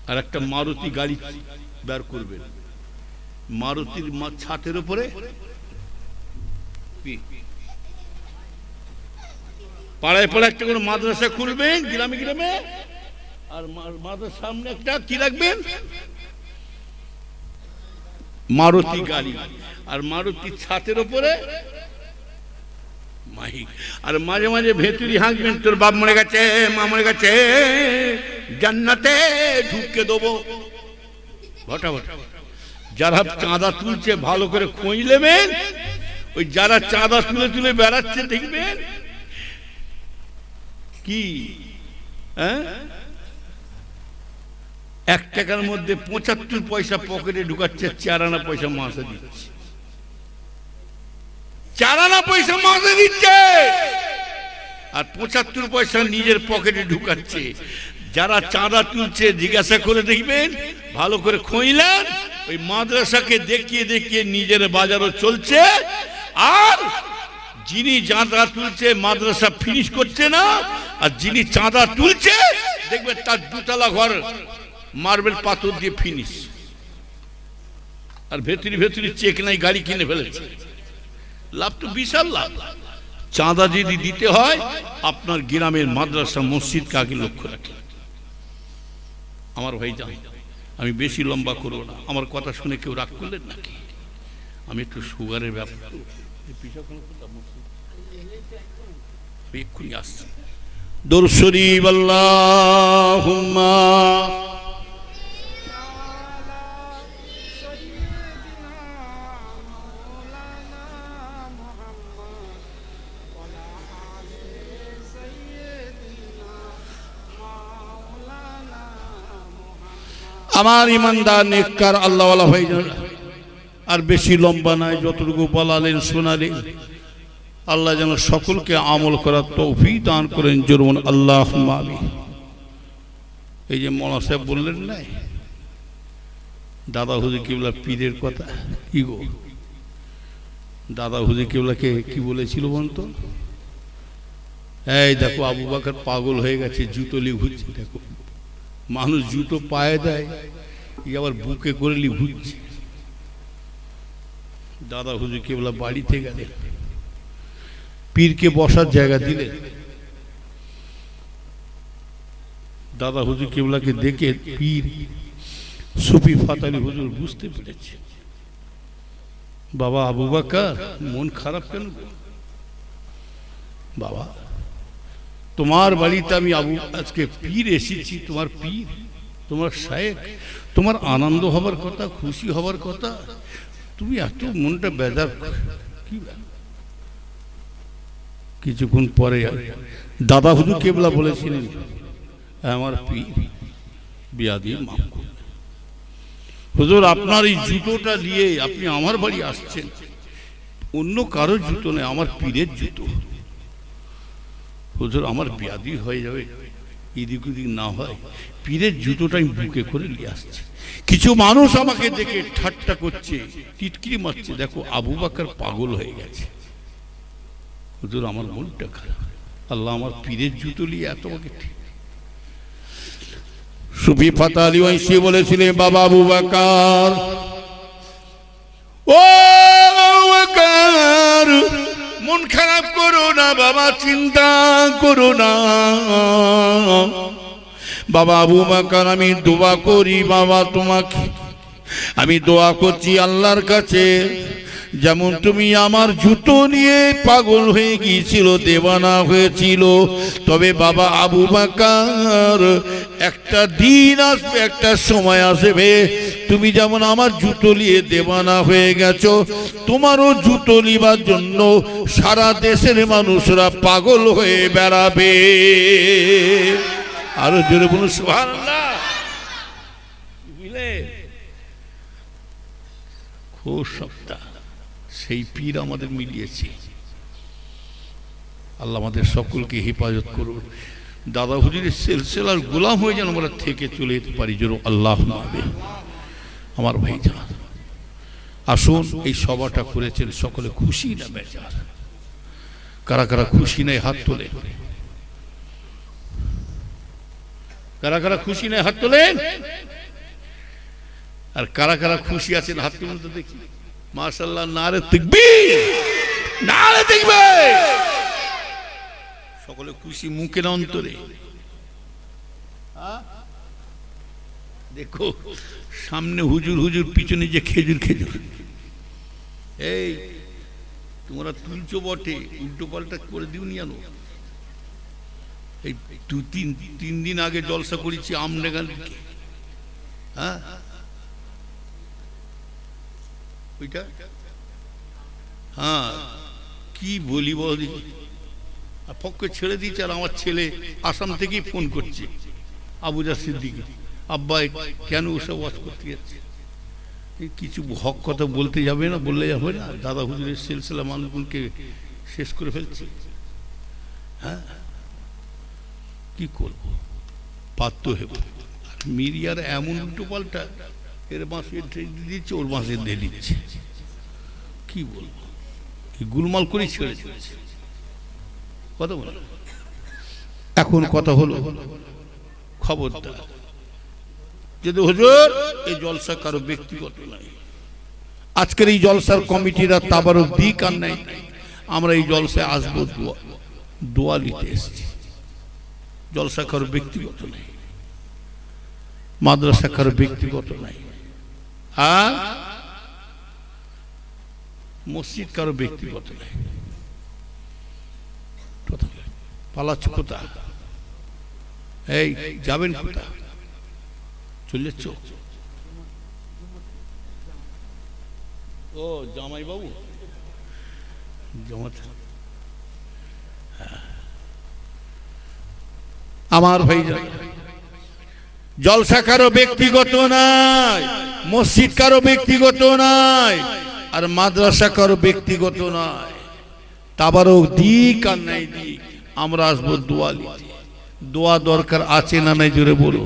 আর একটা মারুতি গাড়ি বের করবেন, মারুতির ছাতের উপরে পাড়ায় পাড়ায় একটা করে মাদ্রাসা খুলবেন গ্রামে গ্রামে, আর মাদ্রাসার সামনে একটা কি রাখবেন, মারুতি গাড়ি, আর মারুতির ছাতের উপরে মাইক, আর মাঝে মাঝে ভেতুরি হাঁকবেন, তোর বাপ মরে গেছে, মা মরে গেছে, জান্নাতে ঢুকে দেবো। ভটা ভটা যারা চাঁদা তুলছে ভালো করে খোঁজ নেবেন, ওই যারা চাঁদা তুলে তুলে বেড়াচ্ছে দেখবেন কি, হ্যাঁ, 1 টাকার মধ্যে 75 পয়সা পকেটে ঢুকাচ্ছে, 4 আনা পয়সা মাসে দিচ্ছে, 4 আনা পয়সা মাসে দিচ্ছে, আর 75 পয়সা নিজের পকেটে ঢুকাচ্ছে। যারা চাঁদা তুলছে জিজ্ঞাসা করে দেখবেন, ভালো করে খোঁজলেন, ওই মাদ্রাসাকে দেখিয়ে দেখিয়ে নিজের বাজারও চলছে, আর যিনি চাঁদা তুলছে মাদ্রাসা ফিনিশ করছে না, আর যিনি চাঁদা তুলছে দেখবেন তার 2 তলা ঘর মার্বেল পাথর দিয়ে ফিনিশ, আর ভেতরি ভেতরি চেক নাই, গাড়ি কিনে ফেলেছে। লাভ তো বিশাল লাভ। চাঁদা যদি দিতে হয় আপনার গ্রামের মাদ্রাসা মসজিদকে আগে লক্ষ্য রাখেন। আমার ভাই যান, আমি বেশি লম্বা করব না, আমার কথা শুনে কেউ রাগ করলেন নাকি? আমি একটু সুগারের ব্যাপার এক্ষুনি আসছি। দরুদ শরীফ আল্লাহুম্মা আমার ইমানদার নেককার আল্লাহওয়ালা ভাইজান, আর বেশি লম্বা নাই, যতটুকু বলালেন শোনালেন, আল্লাহ যেন সকলকে আমল করার তৌফিক দান করেন। জরুন আল্লাহুম্মা আমিন। এই যে মৌলানা সাহেব বললেন না, দাদা হুজুর কিবলা পীরের কথা, কি গো, দাদা হুজুর কিবলাকে কি বলেছিল বলতো? এই দেখো আবু বকর পাগল হয়ে গেছে, জুতো নিয়ে ঘুরছে। দেখো মানুষ জুতো পায়ে দেয়, আবার বুকে করে নিয়ে ঘুরছে। দাদা হুজুর কেবলা বাড়িতে গেলেন, পীরকে বসার জায়গা দিলেন। দাদা হুজুর কেবলাকে দেখে পীর সুফি ফাতালি হুজুর বুঝতে পেরেছে, বাবা আবু বকর মন খারাপ কেন? বাবা তোমার বাড়িতে আমি আজকে পীর এসেছি, তোমার পীর, তোমার শায়েখ, তোমার আনন্দ হবার কথা, খুশি হবার কথা, তুমি এত মনটা বেজার কি? কিছুক্ষণ পরে দাদা হুজুর কেবলা বলেছিলেন, আমার পীর বিয়া দিয়ে মাফ করবে। হুজুর আপনার এই জুতোটা নিয়ে আপনি আমার বাড়ি আসছেন, অন্য কারোর জুতো নেই, আমার পীরের জুতো। হুজুর আমার বিয়াদি হয়ে যাবে, এদিক ওদিক না হয়, পীরের জুতোটা আমি বুকে করে নিয়ে আসছি। কিছু মানুষ আমাকে দেখে ঠাট্টা করছে, টিটকিরি মারছে, দেখো আবু বকর পাগল হয়ে গেছে। হুজুর আমার মনটা খারাপ, আল্লাহ আমার পীরের জুতো নিয়ে এত আমাকে। সুফি ফাতালি ওয়াইসি বলেছিলেন, বাবা আবু বকর, ও আবু বকর মন খারাপ করো না বাবা, চিন্তা করো না বাবা। আবু বকর আমি দোয়া করি বাবা, তোমাকে আমি দোয়া করছি আল্লাহর কাছে, যেমন তুমি আমার জুতো নিয়ে পাগল হয়ে গিয়েছিল, দেওয়ানা হয়েছিল, তবে বাবা আবু বকর একটা দিন আসবে, একটা সময় আসবে, তুমি যেমন আমার জুতো নিয়ে দেওয়ানা হয়ে গেছো, তোমারও জুতো নিবার জন্য সারা দেশের মানুষরা পাগল হয়ে বেড়াবে। আরো জোরে বলুন সুবহানাল্লাহ। বুঝলে খুব সপ্তাহ সেই পীর আমাদের মিলিয়েছে। আল্লাহ আমাদের সকলকে হেফাজত করুন। দাদা হুজুরের সিলসিলার গোলাম হয়ে যেন আমরা থেকে চলে যেতে পারি। জোর আল্লাহ আমিন। আমার ভাই জান, আসুন এই সভাটা করেছেন, সকলে খুশি না বেজার? কারা কারা খুশি নাই হাত তোলে? কারা কারা খুশি নেই হাত তোলেন, আর কারা কারা খুশি আছেন হাত তুলুন তো দেখি। মাশাআল্লাহ, নারে তাকবীর, নারে তাকবীর। সকলে খুশি মুখে না অন্তরে? দেখো সামনে হুজুর, হুজুর পিছনে যে খেজুর খেজুর। এই তোমরা তুলছো বটে, উল্টো পাল্টা করে দিওনি জানো। এই তিন দিন আগে জলসা করেছি আমডাঙ্গার দিকে। হ্যাঁ ওইটা, হ্যাঁ কি বলি বল, পক্ষে ছেড়ে দিচ্ছে। আর আমার ছেলে আসাম থেকেই ফোন করছে, আবুজা সিদ্দিকী, আব্বা কেন ওসব ওয়াজ করতে যাচ্ছে? কিছু হক কথা বলতে যাবে না, বললে যাবে না। দাদা হুজুরের সিলসিলা মানুষগুলোকে শেষ করে ফেলছে। হ্যাঁ কি করবো, বাধ্য হব। আর মিডিয়ার এমন উল্টো পাল্টা, এর মাসে দিচ্ছে, ওর মাসে দিয়ে দিচ্ছে। কি বলবো, গুলমাল করে ছেড়ে দিচ্ছে। কথা বল। এখন কথা হলো, খবরদার যদি হুজুর এই জলসা কারো ব্যক্তিগত নাই। আজকের এই জলসার কমিটিরা তাবারক দিক আর নাই, আমরা এই জলসায় আসবো দোয়া নিতে এসেছি। জলসা কারো ব্যক্তিগত নাই, মাদ্রাসা কারো ব্যক্তিগত নাই, আর মসজিদ কারো ব্যক্তিগত নাই। পালাচ্ছ কোথা? এই যাবেন কোথা? চলে যাচ্ছ? ও জামাই বাবু জমাত। আমার ভাই জলসা কারো ব্যক্তিগত নাই, মসজিদ কারো ব্যক্তিগত নাই, আর মাদ্রাসা কারো ব্যক্তিগত নাই। তাবারক দিক আর নাই দিক, আমরা আসবো দোয়া নিতে। দোয়া দরকার আছে না নাই জোরে বলো।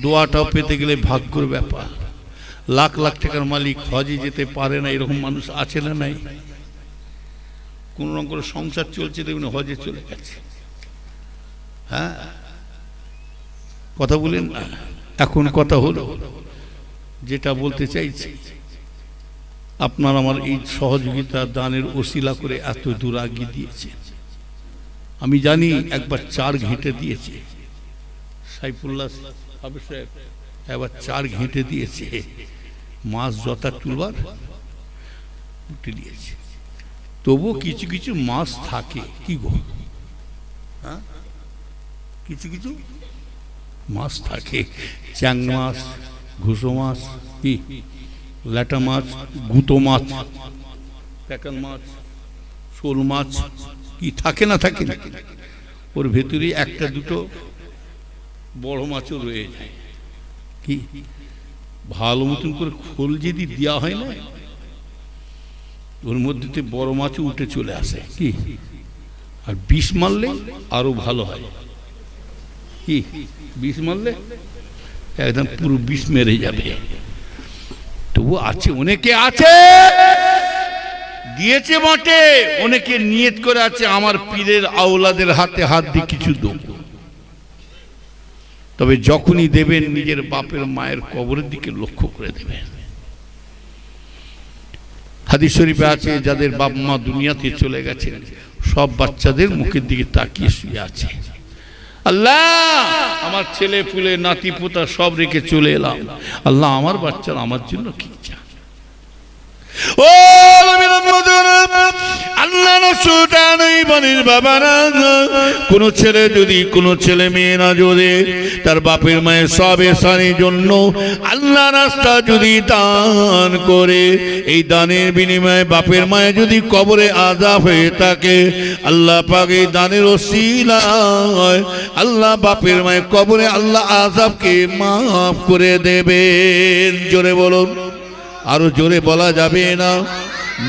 দোয়াটাও পেতে গেলে ভাগ্যের ব্যাপার। লাখ লাখ টাকার মালিক হজে যেতে পারে না, এরকম মানুষ আছে না নাই? কোন রকম করে সংসার চলছে, দেখুন হজে চলে গেছে। হ্যাঁ কথা বলেন না। এখন কথা হলো, যেটা বলতে চাইছি, আপনার আমার এই সহযোগিতা দানের ওসিলা করে এত দূর আগিয়ে দিয়েছে। আমি জানি একবার 4 ঘেঁটে দিয়েছে সাইফুল্লাহ সাহেব, এবার 4 ঘেঁটে দিয়েছে। মাছ যথা তুলবার উঠে দিয়েছে। তবু কিছু কিছু মাছ থাকে, কি গো, হ্যাঁ কিছু কিছু মাছ থাকে। চ্যাং মাছ, ঘুষো মাছ, কি ল্যাটা মাছ, গুঁতো মাছ, প্যাকাল মাছ, শোল মাছ, কি থাকে না থাকে না। ওর ভেতরে একটা দুটো বড় মাছও রয়ে যায়। কি ভালো মতন করে খোল যদি দেওয়া হয় না, ওর মধ্যে বড় মাছও উঠে চলে আসে। কি আর বিষ মারলে আরো ভালো হয়। কি বিষ মারলে একদম পুরো বিষ মেরে যাবে। তবু আছে, অনেকে আছে দিয়েছে বটে, অনেকে নিয়ত করে আছে আমার পীরের আওলাদের হাতে হাত দিয়ে কিছু দেব। তবে যখনই দেবেন নিজের বাপের মায়ের কবরের দিকে লক্ষ্য করে দেবেন। হাদিস শরীফে আছে, যাদের বাপ মা দুনিয়াতে চলে গেছেন, সব বাচ্চাদের মুখের দিকে তাকিয়ে শুয়ে আছে। আল্লাহ আমার ছেলে পুলে নাতি পোতা সব রেখে চলে এলাম, আল্লাহ আমার বাচ্চারা আমার জন্য কি চায়। ও আল্লাহ বাবারা, কোন ছেলে যদি, কোন ছেলে মেয়েরা যদি তার বাপের মায়ের সব এহসানের জন্য আল্লাহ রাস্তা যদি দান করে, এই দানের বিনিময়ে বাপের মায়ে যদি কবরে আযাব হয়ে থাকে, আল্লাহ পাক এই দানের ওসিলায় আল্লাহ বাপের মায়ের কবরে আল্লাহ আযাবকে মাফ করে দেবেন। জোরে বলুন, আরো জোরে বলা যাবে না?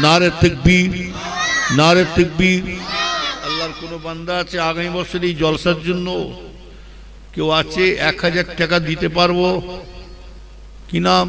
নারে তাকবীর, নারে তাকবীর। আল্লাহর কোন বান্দা আছে আগামী বছর এই জলসার জন্য কেউ আছে 1000 টাকা দিতে পারবো? কি নাম?